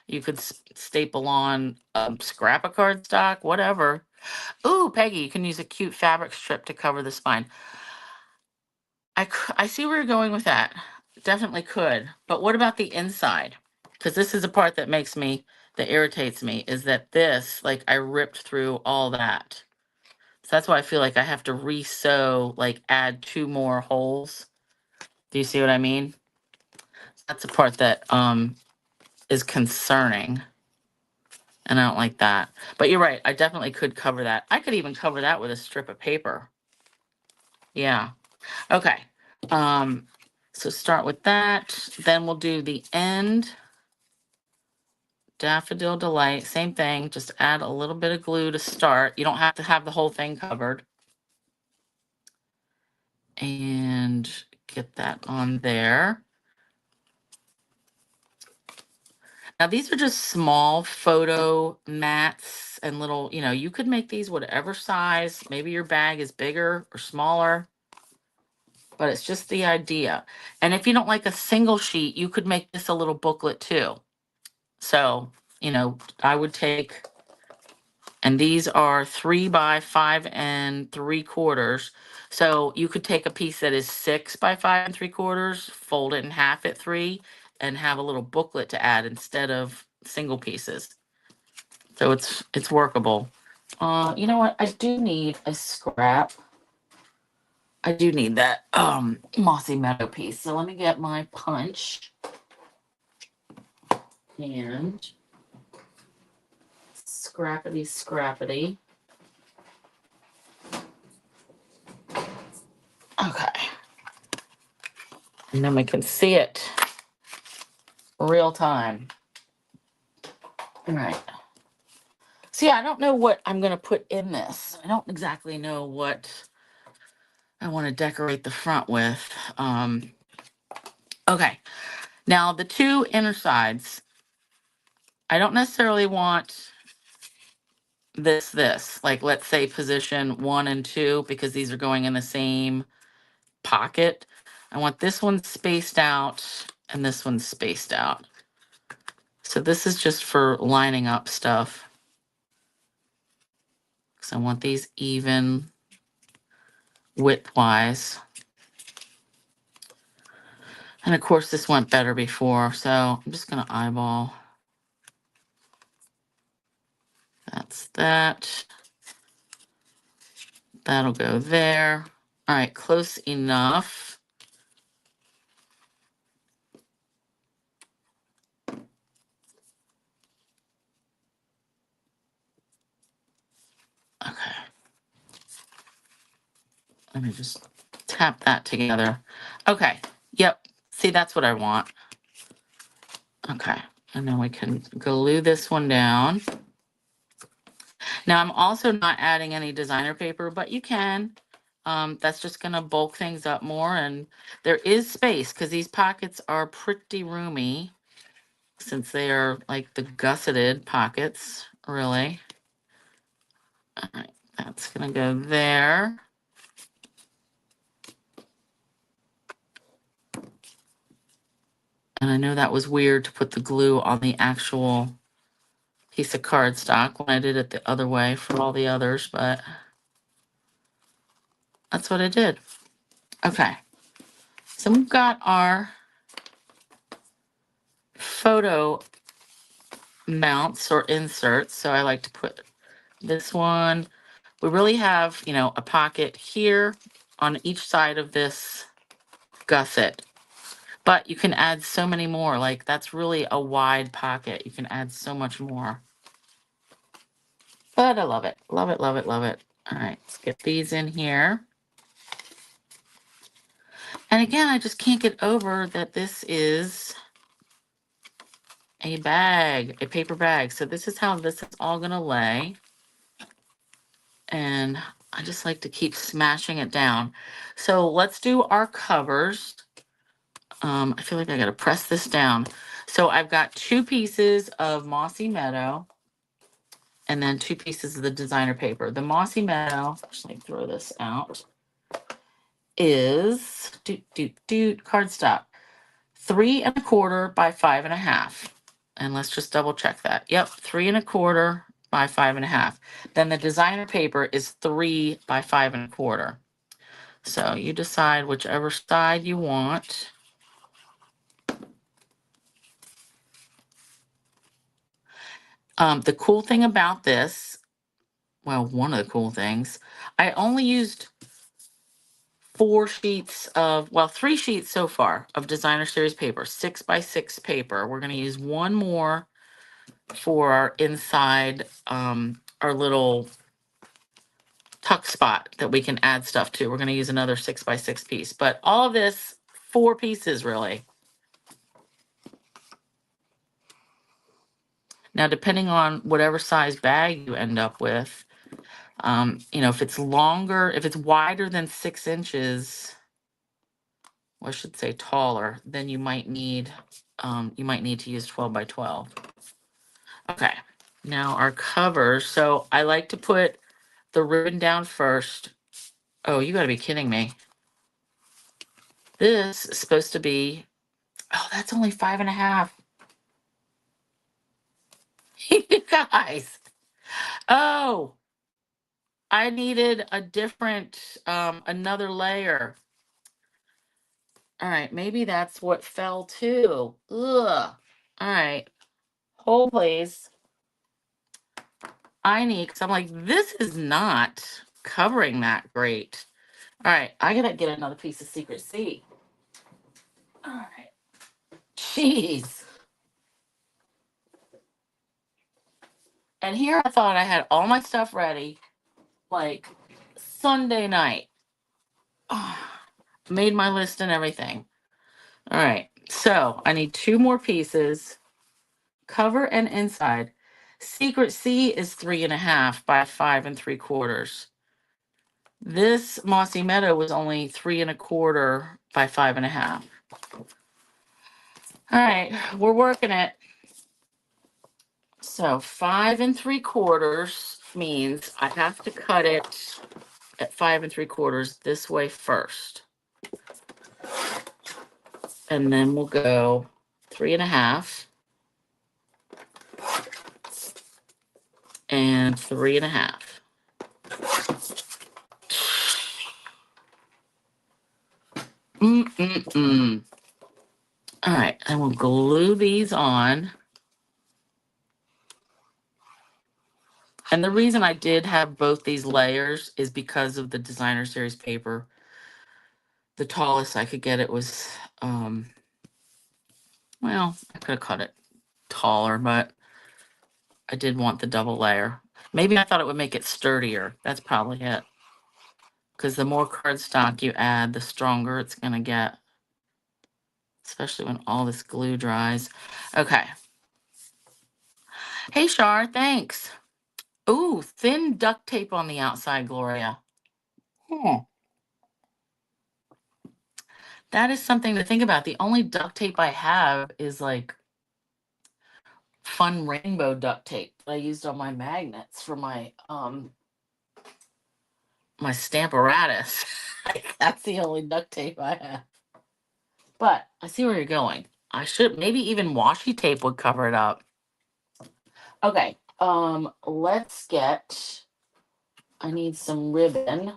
You could staple on a scrap of cardstock, whatever. Ooh, Peggy, you can use a cute fabric strip to cover the spine. I see where you're going with that. Definitely could. But what about the inside? Because this is a part that irritates me, is that this, like, I ripped through all that. So that's why I feel like I have to re-sew, like add 2 more holes. Do you see what I mean? That's the part that is concerning. And I don't like that. But you're right, I definitely could cover that. I could even cover that with a strip of paper. Yeah. Okay. So start with that. Then we'll do the end. Daffodil Delight, same thing. Just add a little bit of glue to start. You don't have to have the whole thing covered. And get that on there. Now these are just small photo mats and little, you could make these whatever size. Maybe your bag is bigger or smaller, but it's just the idea. And if you don't like a single sheet, you could make this a little booklet too. So, I would take, and these are 3 by 5 3/4. So you could take a piece that is 6 by 5 3/4, fold it in half at 3, and have a little booklet to add instead of single pieces. So it's workable. You know what? I do need a scrap. I do need that Mossy Meadow piece. So let me get my punch and scrappity. Okay. And then we can see it real time. All right. See, I don't know what I'm going to put in this. I don't exactly know what I want to decorate the front with. Okay. Now, the 2 inner sides, I don't necessarily want this. Like, let's say position 1 and 2, because these are going in the same pocket. I want this one spaced out and this one spaced out. So this is just for lining up stuff. So I want these even width-wise. And of course, this went better before, so I'm just going to eyeball. That's that. That'll go there. All right, close enough. Let me just tap that together. Okay. Yep. See, that's what I want. Okay. And then we can glue this one down. Now I'm also not adding any designer paper, but you can. That's just going to bulk things up more. And there is space because these pockets are pretty roomy since they are like the gusseted pockets, really. All right, that's going to go there. And I know that was weird to put the glue on the actual piece of cardstock when I did it the other way for all the others, but that's what I did. Okay, so we've got our photo mounts or inserts. So I like to put this one. We really have, you know, a pocket here on each side of this gusset. But you can add so many more. Like, that's really a wide pocket. You can add so much more. But I love it. Love it, love it, love it. All right, let's get these in here. And again, I just can't get over that this is a bag, a paper bag. So this is how this is all going to lay. And I just like to keep smashing it down. So let's do our covers. I feel like I got to press this down. So I've got 2 pieces of Mossy Meadow and then 2 pieces of the designer paper. The Mossy Meadow, just like throw this out, is cardstock 3 1/4 by 5 1/2. And let's just double check that. Yep, 3 1/4 by 5 1/2. Then the designer paper is 3 by 5 1/4. So you decide whichever side you want. The cool thing about this, well, one of the cool things, I only used 4 sheets of, well, 3 sheets so far of designer series paper, 6 by 6 paper. We're going to use one more for our inside, our little tuck spot that we can add stuff to. We're going to use another 6 by 6 piece, but all of this 4 pieces really. Now, depending on whatever size bag you end up with, you know, if it's longer, if it's wider than 6 inches, or I should say taller, then you might need to use 12 by 12. Okay, now our covers. So I like to put the ribbon down first. Oh, you gotta be kidding me. This is supposed to be, oh, that's only 5 1/2. You guys. Oh, I needed a different, another layer. All right, maybe that's what fell too. Ugh. All right, hold please. I need, because I'm like, this is not covering that great. All right, I gotta get another piece of Secret C. All right, jeez. And here I thought I had all my stuff ready, like Sunday night. Made my list and everything. All right, so I need 2 more pieces, cover and inside. Secret C is 3 1/2 by 5 3/4. This Mossy Meadow was only 3 1/4 by 5 1/2. All right, we're working it. So 5 3/4 means I have to cut it at 5 3/4 this way first. And then we'll go 3 1/2 and 3 1/2. All right, and we'll glue these on. And the reason I did have both these layers is because of the designer series paper. The tallest I could get it was, well, I could have cut it taller, but I did want the double layer. Maybe I thought it would make it sturdier. That's probably it. because the more cardstock you add, the stronger it's going to get, especially when all this glue dries. Okay. Hey, Shar, thanks. Ooh, thin duct tape on the outside, Gloria. That is something to think about. The only duct tape I have is like fun rainbow duct tape that I used on my magnets for my Stamparatus. That's the only duct tape I have. But I see where you're going. I should maybe even washi tape would cover it up. Okay, let's get, I need some ribbon.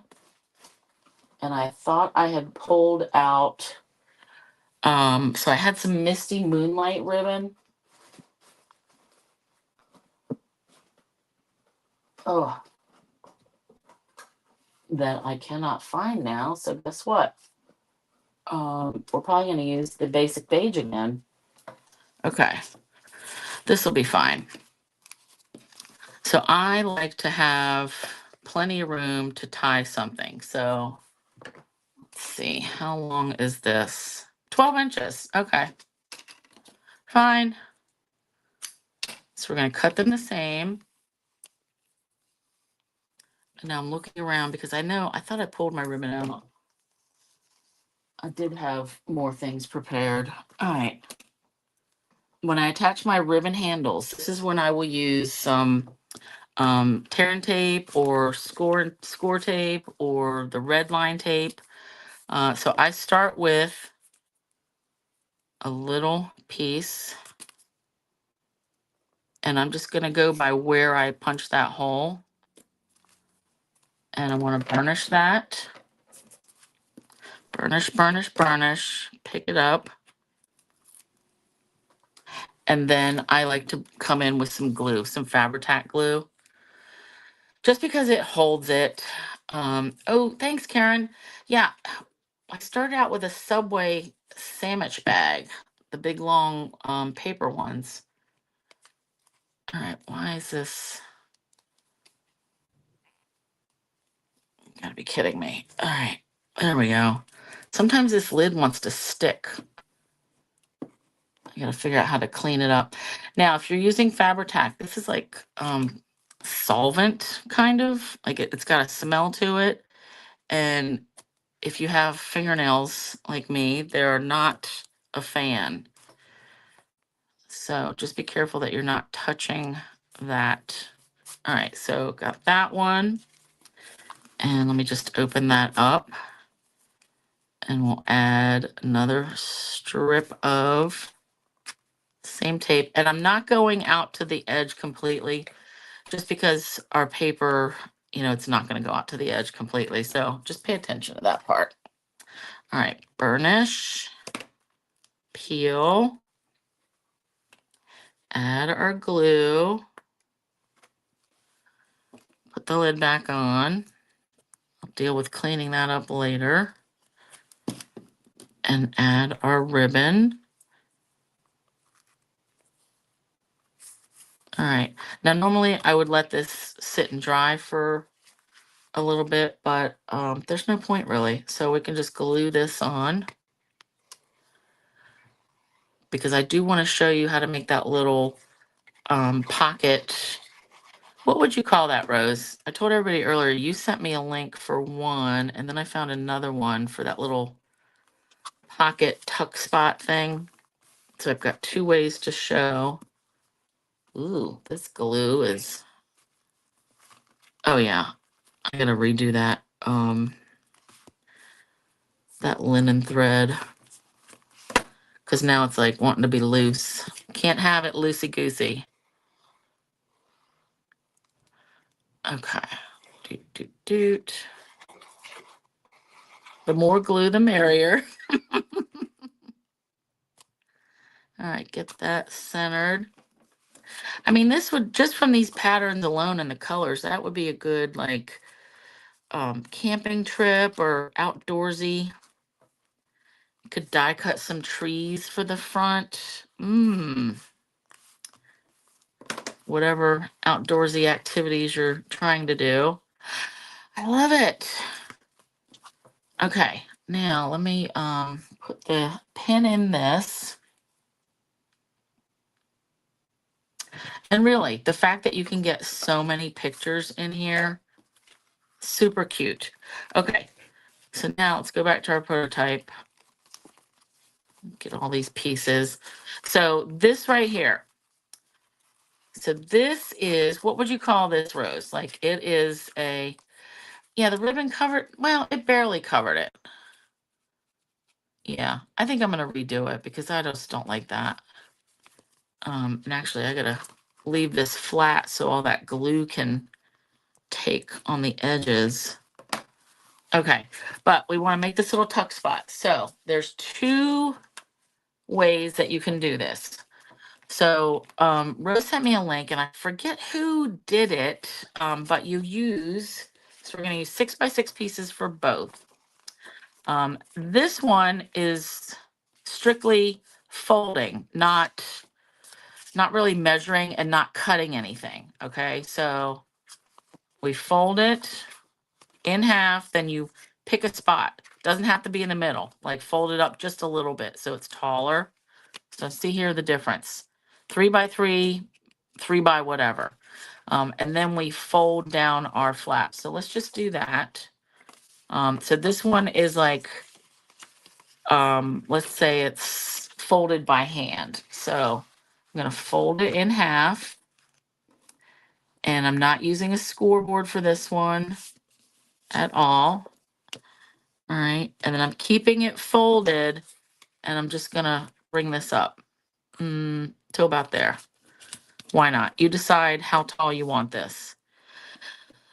And I thought I had pulled out, so I had some Misty Moonlight ribbon. Oh, that I cannot find now. So guess what? We're probably going to use the basic beige again. Okay, this will be fine. So I like to have plenty of room to tie something. So let's see, how long is this? 12 inches. Okay, fine. So we're going to cut them the same. And now I'm looking around because I thought I pulled my ribbon out. I did have more things prepared. All right. When I attach my ribbon handles, this is when I will use some tearing tape or score tape or the red line tape. So I start with a little piece, and I'm just going to go by where I punched that hole. And I want to burnish that. Burnish, burnish, burnish. Pick it up. And then I like to come in with some glue, some Fabri-Tac glue, just because it holds it. Oh, thanks, Karen. Yeah, I started out with a Subway sandwich bag, the big long paper ones. All right, why is this? You gotta be kidding me. All right, there we go. Sometimes this lid wants to stick. I gotta figure out how to clean it up. Now, if you're using Fabri-Tac, this is like solvent, kind of. Like it's got a smell to it. And if you have fingernails like me, they're not a fan. So just be careful that you're not touching that. All right, so got that one. And let me just open that up. And we'll add another strip of same tape. And I'm not going out to the edge completely, just because our paper, it's not going to go out to the edge completely. So just pay attention to that part. All right, burnish, peel, add our glue, put the lid back on. I'll deal with cleaning that up later. And add our ribbon. All right, now normally I would let this sit and dry for a little bit, but there's no point really. So we can just glue this on, because I do want to show you how to make that little pocket. What would you call that, Rose? I told everybody earlier, you sent me a link for one, and then I found another one for that little pocket tuck spot thing. So I've got two ways to show. Ooh, this glue is, oh yeah, I gotta redo that. That linen thread, because now it's like wanting to be loose. Can't have it loosey-goosey. Okay. Doot, doot, doot. The more glue, the merrier. All right, get that centered. I mean, this would, just from these patterns alone and the colors, that would be a good, like, camping trip or outdoorsy. Could die cut some trees for the front. Whatever outdoorsy activities you're trying to do. I love it. Okay, now let me put the pin in this. And really, the fact that you can get so many pictures in here, super cute. Okay, so now let's go back to our prototype. Get all these pieces. So this right here. So this is, what would you call this, Rose? Like it is a, yeah, the ribbon covered, well, it barely covered it. Yeah, I think I'm going to redo it because I just don't like that. And actually I got to leave this flat so all that glue can take on the edges. Okay, but we want to make this little tuck spot. So there's two ways that you can do this. So Rose sent me a link and I forget who did it, but you use, so we're going to use 6x6 pieces for both. This one is strictly folding, not really measuring and not cutting anything. Okay, so we fold it in half, then you pick a spot. Doesn't have to be in the middle, like fold it up just a little bit so it's taller. So see here the difference. 3x3, 3x whatever. And then we fold down our flap. So let's just do that. So this one is like, let's say it's folded by hand. So I'm going to fold it in half. And I'm not using a scoreboard for this one at all. All right. And then I'm keeping it folded. And I'm just going to bring this up to about there. Why not? You decide how tall you want this.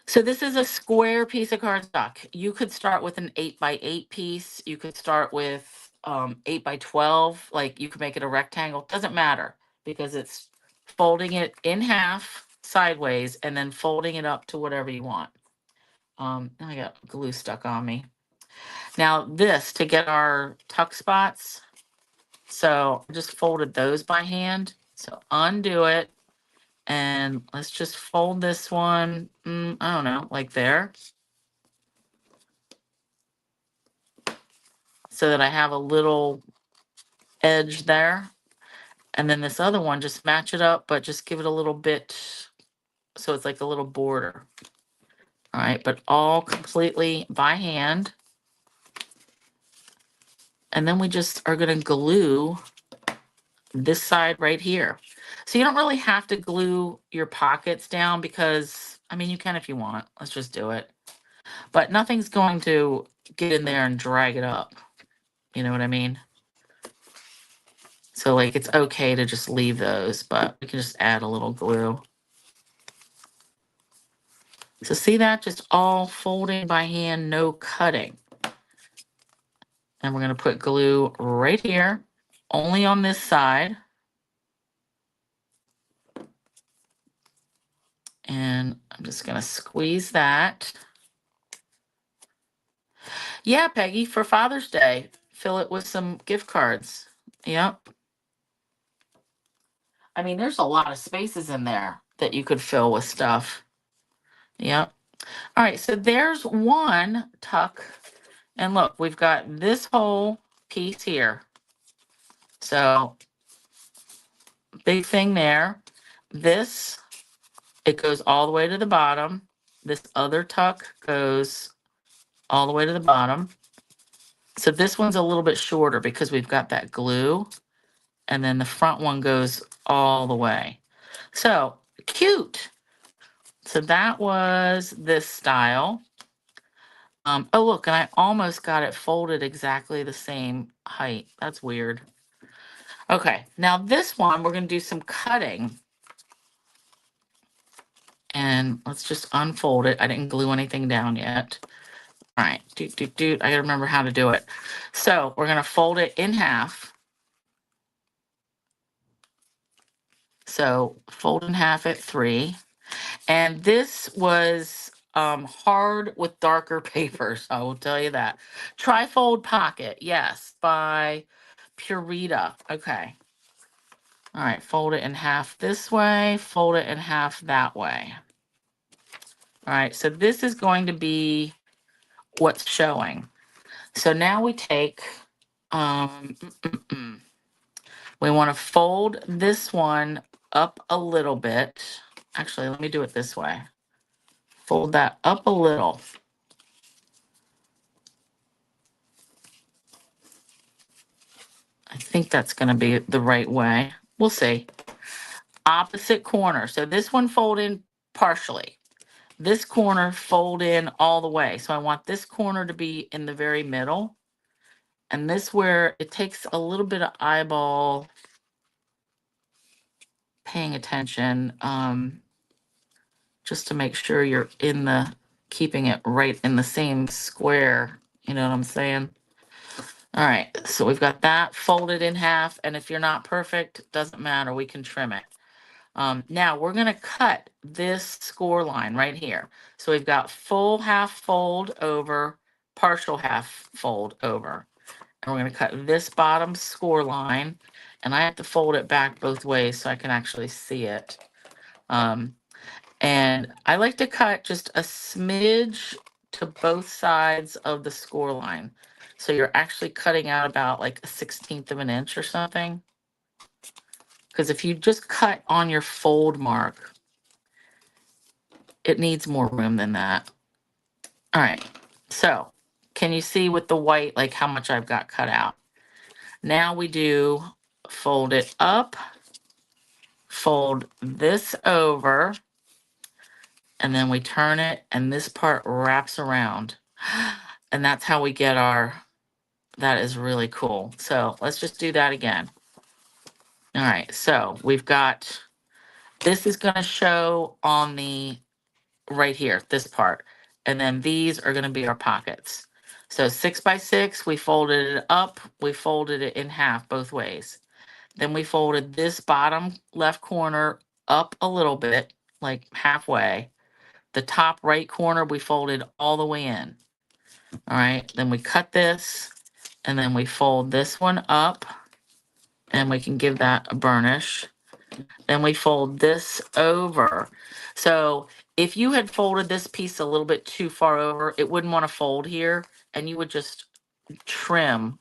So this is a square piece of cardstock. You could start with an 8x8 piece. You could start with 8x12. Like you could make it a rectangle. Doesn't matter because it's folding it in half sideways and then folding it up to whatever you want. I got glue stuck on me. Now this, to get our tuck spots, so I just folded those by hand. So undo it. And let's just fold this one, I don't know, like there. So that I have a little edge there. And then this other one, just match it up, but just give it a little bit, so it's like a little border. All right, but all completely by hand. And then we just are gonna glue this side right here. So you don't really have to glue your pockets down because, I mean, you can if you want. Let's just do it. But nothing's going to get in there and drag it up. You know what I mean? So like it's okay to just leave those, but we can just add a little glue. So see that? Just all folding by hand, no cutting. And we're going to put glue right here, only on this side. And I'm just going to squeeze that. Yeah, Peggy, for Father's Day, fill it with some gift cards. Yep. I mean, there's a lot of spaces in there that you could fill with stuff. Yep. All right, so there's one tuck. And look, we've got this whole piece here. So big thing there. This, it goes all the way to the bottom. This other tuck goes all the way to the bottom. So this one's a little bit shorter because we've got that glue. And then the front one goes all the way. So cute. So that was this style. Oh, look, and I almost got it folded exactly the same height. That's weird. Okay, now this one, we're going to do some cutting. And let's just unfold it. I didn't glue anything down yet. All right, I gotta remember how to do it. So we're gonna fold it in half. So fold in half at 3. And this was hard with darker papers, I will tell you that. Trifold Pocket, yes, by Purita. Okay. All right, fold it in half this way, fold it in half that way. All right, so this is going to be what's showing. So now we take, we want to fold this one up a little bit. Actually, let me do it this way. Fold that up a little. I think that's going to be the right way. We'll see. Opposite corner. So this one fold in partially. This corner fold in all the way. So I want this corner to be in the very middle. And this where it takes a little bit of eyeball paying attention, just to make sure you're in the, keeping it right in the same square. You know what I'm saying? All right, so we've got that folded in half. And if you're not perfect, doesn't matter, we can trim it. Now we're gonna cut this score line right here. So we've got full half fold over, partial half fold over. And we're gonna cut this bottom score line, and I have to fold it back both ways so I can actually see it. And I like to cut just a smidge to both sides of the score line. So you're actually cutting out about like a 1/16 of an inch or something. Because if you just cut on your fold mark, it needs more room than that. All right, so can you see with the white, like how much I've got cut out? Now we do fold it up, fold this over, and then we turn it, and this part wraps around. And that's how we get our, that is really cool. So let's just do that again. All right, so we've got, this is gonna show on the, right here, this part. And then these are gonna be our pockets. So 6 by 6, we folded it up, we folded it in half both ways. Then we folded this bottom left corner up a little bit, like halfway. The top right corner, we folded all the way in. All right, then we cut this, and then we fold this one up, and we can give that a burnish. Then we fold this over. So if you had folded this piece a little bit too far over, it wouldn't want to fold here, and you would just trim.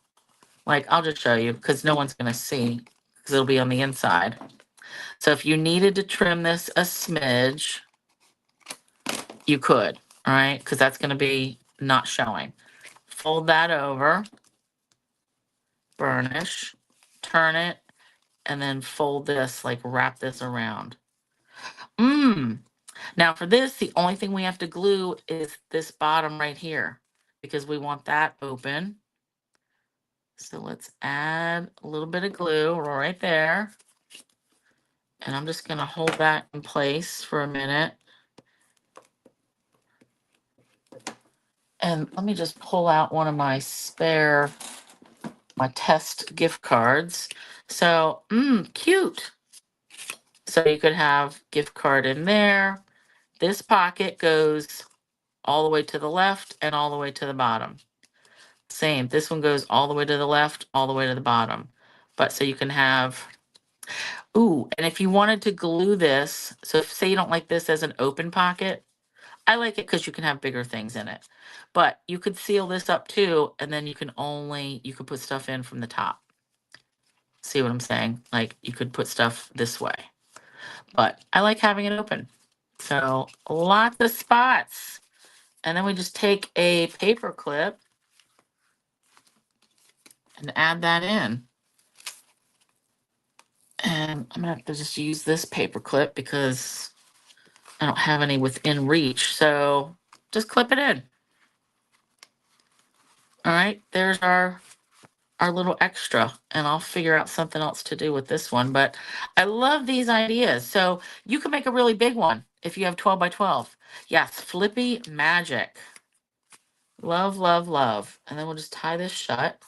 Like, I'll just show you, because no one's going to see, because it'll be on the inside. So if you needed to trim this a smidge, you could, all right? Because that's going to be not showing. Fold that over, burnish, turn it, and then fold this, like wrap this around. Now for this, the only thing we have to glue is this bottom right here, because we want that open. So let's add a little bit of glue right there. And I'm just gonna hold that in place for a minute. And let me just pull out one of my spare, my test gift cards. So, cute. So you could have gift card in there. This pocket goes all the way to the left and all the way to the bottom. Same, this one goes all the way to the left, all the way to the bottom. But so you can have, ooh, and if you wanted to glue this, so if, say you don't like this as an open pocket, I like it because you can have bigger things in it. But you could seal this up too, and then you can only, you could put stuff in from the top. See what I'm saying? Like you could put stuff this way. But I like having it open. So lots of spots. And then we just take a paper clip and add that in. And I'm gonna have to just use this paper clip because I don't have any within reach. So just clip it in. All right, there's our little extra, and I'll figure out something else to do with this one. But I love these ideas. So you can make a really big one if you have 12 by 12. Yes, flippy magic. Love, love, love. And then we'll just tie this shut.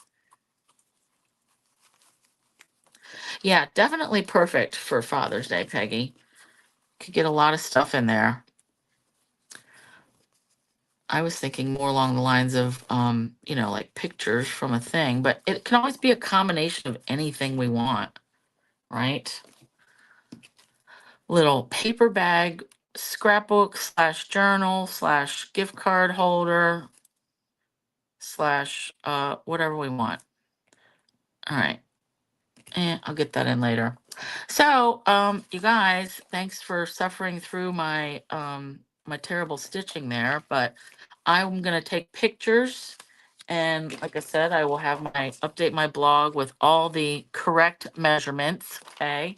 Yeah, definitely perfect for Father's Day, Peggy. Could get a lot of stuff in there. I was thinking more along the lines of, you know, like pictures from a thing, but it can always be a combination of anything we want, right? Little paper bag, scrapbook slash journal slash gift card holder slash whatever we want. All right. And I'll get that in later. So, you guys, thanks for suffering through my terrible stitching there, but I'm gonna take pictures, and like I said, I will have my update my blog with all the correct measurements. Okay.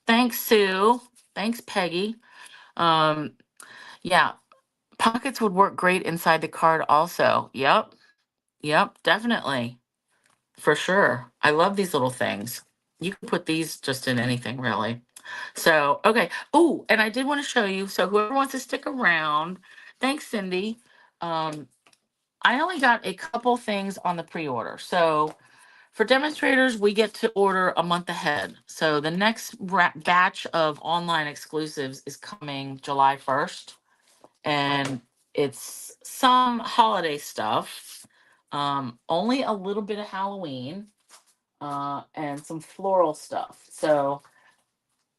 Thanks, Sue. Thanks, Peggy. Um, yeah, pockets would work great inside the card also. Yep. Yep, definitely. For sure. I love these little things. You can put these just in anything, really. So, okay. Oh, and I did want to show you. So, whoever wants to stick around, thanks, Cindy. Um, I only got a couple things on the pre order. So, for demonstrators, we get to order a month ahead. So, the next batch of online exclusives is coming July 1st. And it's some holiday stuff, only a little bit of Halloween and some floral stuff. So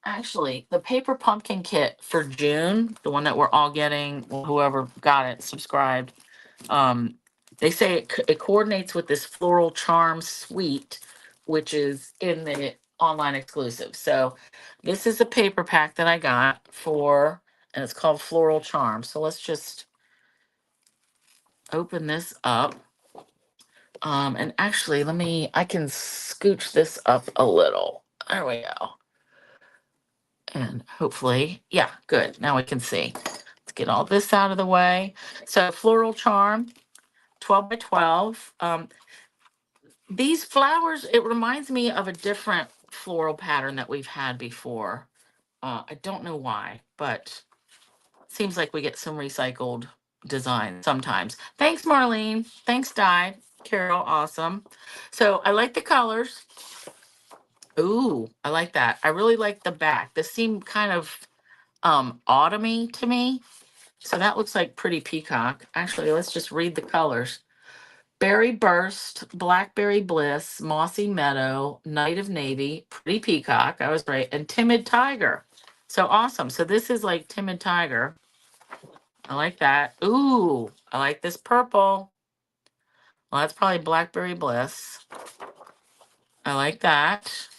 actually, the paper pumpkin kit for June, the one that we're all getting, well, whoever got it, subscribed. Um, they say it coordinates with this floral charm suite, which is in the online exclusive. So this is a paper pack that I got for, and it's called Floral Charm. So let's just open this up. And actually, I can scooch this up a little. There we go. And hopefully, yeah, good. Now we can see. Let's get all this out of the way. So Floral Charm, 12 by 12. These flowers, it reminds me of a different floral pattern that we've had before. I don't know why, but it seems like we get some recycled design sometimes. Thanks, Marlene. Thanks, Di. Carol, awesome. So I like the colors. Ooh, I like that. I really like the back. This seemed kind of autumny to me. So that looks like pretty peacock. Actually, let's just read the colors. Berry Burst, Blackberry Bliss, Mossy Meadow, Night of Navy, Pretty Peacock, I was right, and Timid Tiger. So awesome. So this is like Timid Tiger. I like that. Ooh, I like this purple. Well, that's probably Blackberry Bliss. I like that.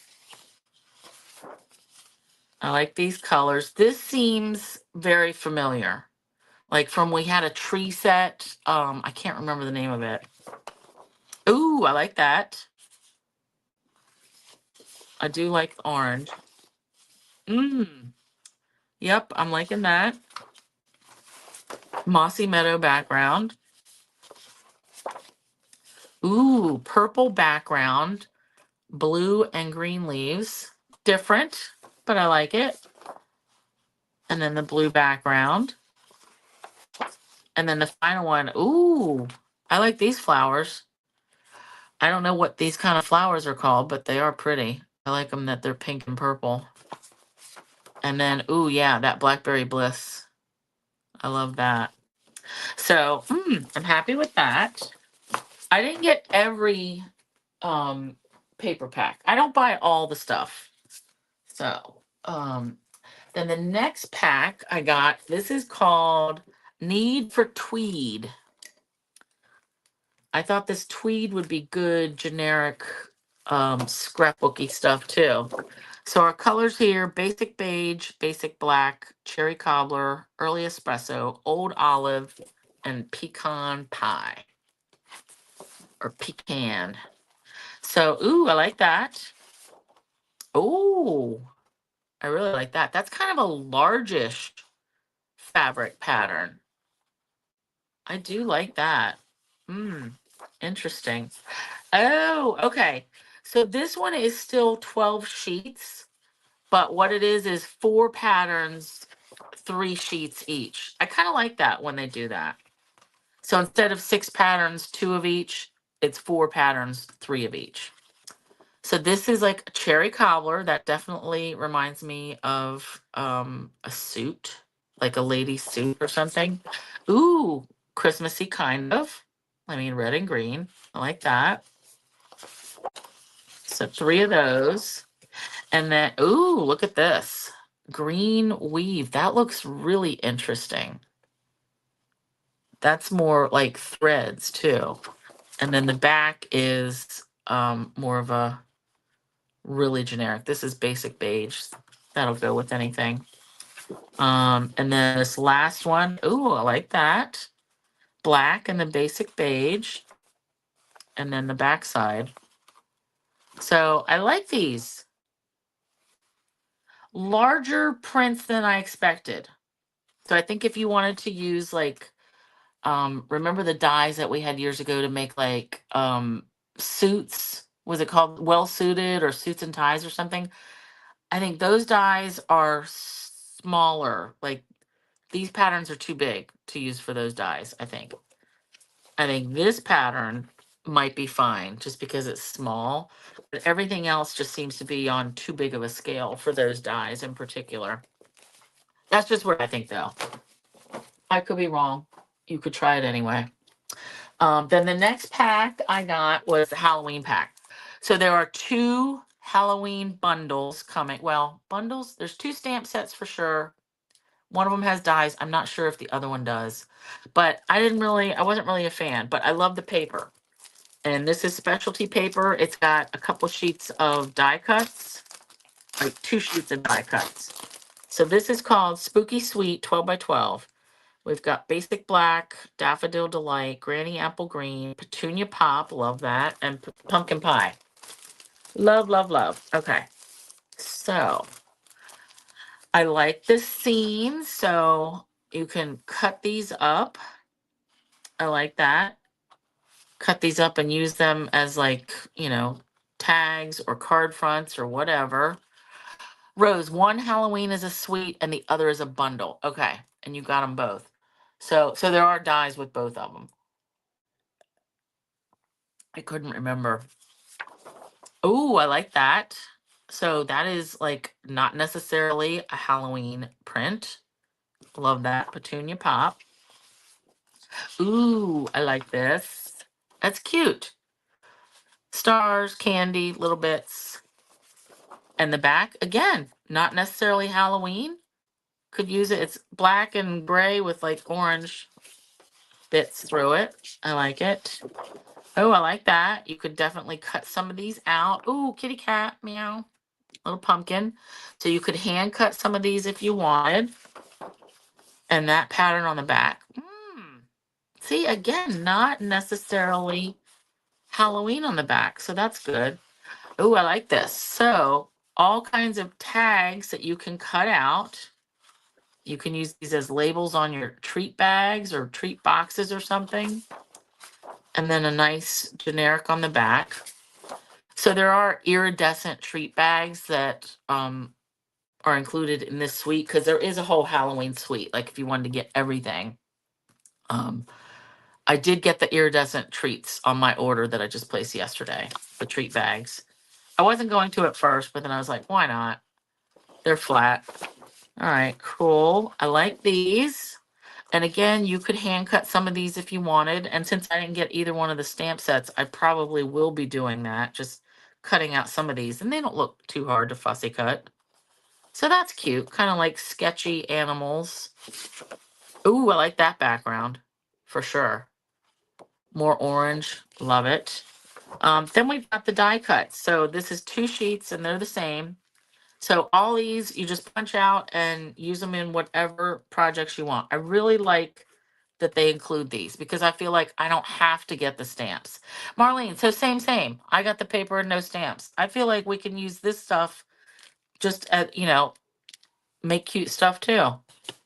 I like these colors. This seems very familiar. Like from we had a tree set. I can't remember the name of it. Ooh, I like that. I do like the orange. Mmm. Yep, I'm liking that. Mossy Meadow background. Ooh, purple background. Blue and green leaves. Different, but I like it. And then the blue background. And then the final one. Ooh, I like these flowers. I don't know what these kind of flowers are called, but they are pretty. I like them that they're pink and purple. And then, ooh, yeah, that Blackberry Bliss. I love that. So, I'm happy with that. I didn't get every paper pack. I don't buy all the stuff. So, then the next pack I got, this is called Need for Tweed. I thought this tweed would be good, generic scrapbooky stuff too. So our colors here, basic beige, basic black, cherry cobbler, early espresso, old olive, and pecan pie. Or pecan. So, ooh, I like that. Ooh, I really like that. That's kind of a largish fabric pattern. I do like that. Interesting. Oh, okay. So this one is still 12 sheets, but what it is 4 patterns, 3 sheets each. I kind of like that when they do that. So instead of 6 patterns, 2 of each, it's 4 patterns, 3 of each. So this is like a cherry cobbler. That definitely reminds me of a suit, like a lady's suit or something. Ooh, Christmassy kind of. I mean, red and green. I like that. So 3 of those. And then, ooh, look at this. Green weave. That looks really interesting. That's more like threads too. And then the back is more of a really generic. This is basic beige. That'll go with anything. And then this last one, ooh, I like that. Black and the basic beige. And then the back side. So I like these. Larger prints than I expected. So I think if you wanted to use like, remember the dies that we had years ago to make like suits? Was it called Well Suited or Suits and Ties or something? I think those dies are smaller. Like these patterns are too big to use for those dies, I think. I think this pattern might be fine just because it's small, but everything else just seems to be on too big of a scale for those dies in particular. That's just what I think though. I could be wrong. You could try it anyway. Then the next pack I got was the Halloween pack. So there are 2 Halloween bundles coming. Well, bundles, there's 2 stamp sets for sure. One of them has dies. I'm not sure if the other one does. But I wasn't really a fan, but I love the paper. And this is specialty paper. It's got a couple sheets of die cuts, like 2 sheets of die cuts. So this is called Spooky Sweet 12 by 12. We've got Basic Black, Daffodil Delight, Granny Apple Green, Petunia Pop, love that, and Pumpkin Pie. Love, love, love. Okay. So I like this scene, so you can cut these up. I like that. Cut these up and use them as like, tags or card fronts or whatever. Rose, one Halloween is a suite and the other is a bundle. Okay. And you got them both. So there are dies with both of them. I couldn't remember. Oh, I like that. So that is like not necessarily a Halloween print. Love that. Petunia Pop. Ooh, I like this. That's cute. Stars, candy, little bits. And the back, again, not necessarily Halloween. Could use it. It's black and gray with like orange bits through it. I like it. Oh, I like that. You could definitely cut some of these out. Ooh, kitty cat, meow. Little pumpkin. So you could hand cut some of these if you wanted. And that pattern on the back. See, again, not necessarily Halloween on the back. So that's good. Oh, I like this. So all kinds of tags that you can cut out. You can use these as labels on your treat bags or treat boxes or something. And then a nice generic on the back. So there are iridescent treat bags that are included in this suite because there is a whole Halloween suite. Like if you wanted to get everything. I did get the iridescent treats on my order that I just placed yesterday, the treat bags. I wasn't going to at first, but then I was like, why not? They're flat. All right, cool. I like these. And again, you could hand cut some of these if you wanted. And since I didn't get either one of the stamp sets, I probably will be doing that, just cutting out some of these. And they don't look too hard to fussy cut. So that's cute, kind of like sketchy animals. Ooh, I like that background for sure. More orange, love it. Then we've got the die cuts. So this is 2 sheets and they're the same. So all these you just punch out and use them in whatever projects you want. I really like that they include these because I feel like I don't have to get the stamps. Marlene, so same. I got the paper and no stamps. I feel like we can use this stuff just at, make cute stuff too.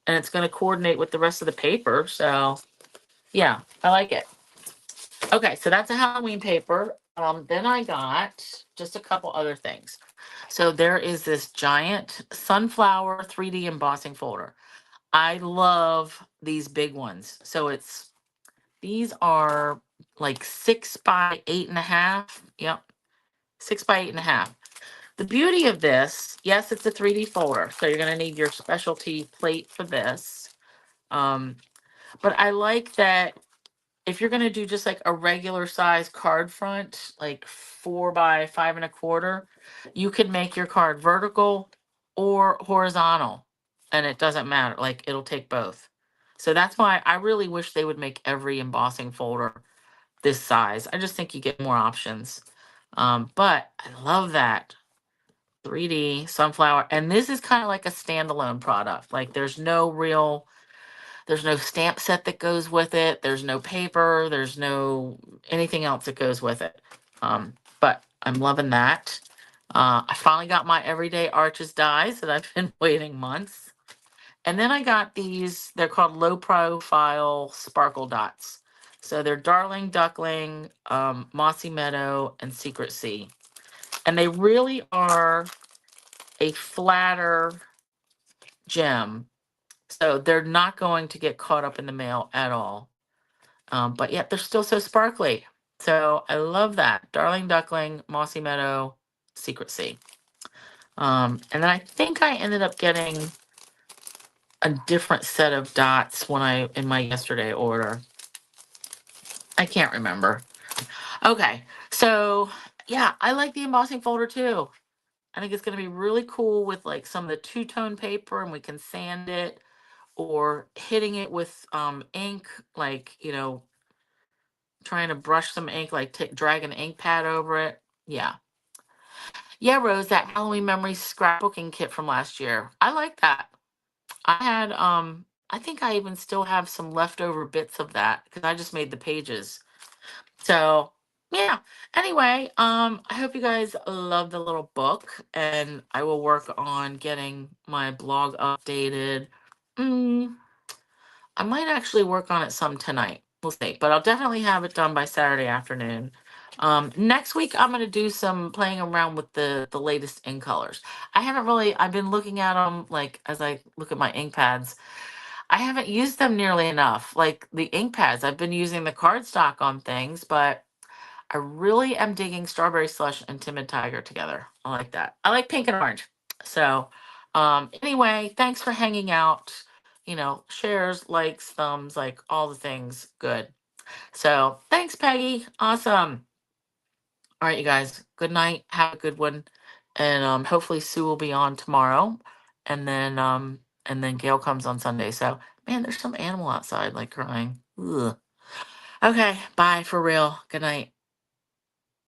And it's going to coordinate with the rest of the paper. So yeah, I like it. Okay, so that's a Halloween paper. Then I got just a couple other things. So there is this giant sunflower 3D embossing folder. I love these big ones. So these are like 6 by 8.5. Yep, 6 by 8.5. The beauty of this, yes, it's a 3D folder, so you're gonna need your specialty plate for this. But I like that if you're gonna do just like a regular size card front, like 4 by 5.25, you can make your card vertical or horizontal, and it doesn't matter. Like it'll take both. So that's why I really wish they would make every embossing folder this size. I just think you get more options. But I love that 3D sunflower. And this is kind of like a standalone product. Like there's no stamp set that goes with it. There's no paper. There's no anything else that goes with it. But I'm loving that. I finally got my Everyday Arches dies that I've been waiting months. And then I got these, they're called low profile sparkle dots. So they're Darling Duckling, Mossy Meadow, and Secret Sea. And they really are a flatter gem. So they're not going to get caught up in the mail at all. But yet they're still so sparkly. So I love that. Darling Duckling, Mossy Meadow, Secret Sea. And then I think I ended up getting a different set of dots when in my yesterday order. I can't remember. Okay, so yeah, I like the embossing folder too. I think it's going to be really cool with like some of the two-tone paper, and we can sand it or hitting it with ink, like, trying to brush some ink, like drag an ink pad over it. Yeah. Yeah, Rose, that Halloween Memories scrapbooking kit from last year. I like that. I think I even still have some leftover bits of that because I just made the pages. So yeah. Anyway, I hope you guys love the little book, and I will work on getting my blog updated. Mm, I might actually work on it some tonight. We'll see, but I'll definitely have it done by Saturday afternoon. Next week I'm going to do some playing around with the latest ink colors. I've been looking at them like as I look at my ink pads. I haven't used them nearly enough. Like the ink pads, I've been using the cardstock on things, but I really am digging Strawberry Slush and Timid Tiger together. I like that. I like pink and orange. So, anyway, thanks for hanging out. Shares, likes, thumbs, like all the things. Good. So, thanks, Peggy. Awesome. All right, you guys. Good night. Have a good one. And hopefully Sue will be on tomorrow. And then Gail comes on Sunday. So, man, there's some animal outside like crying. Ugh. Okay, bye for real. Good night.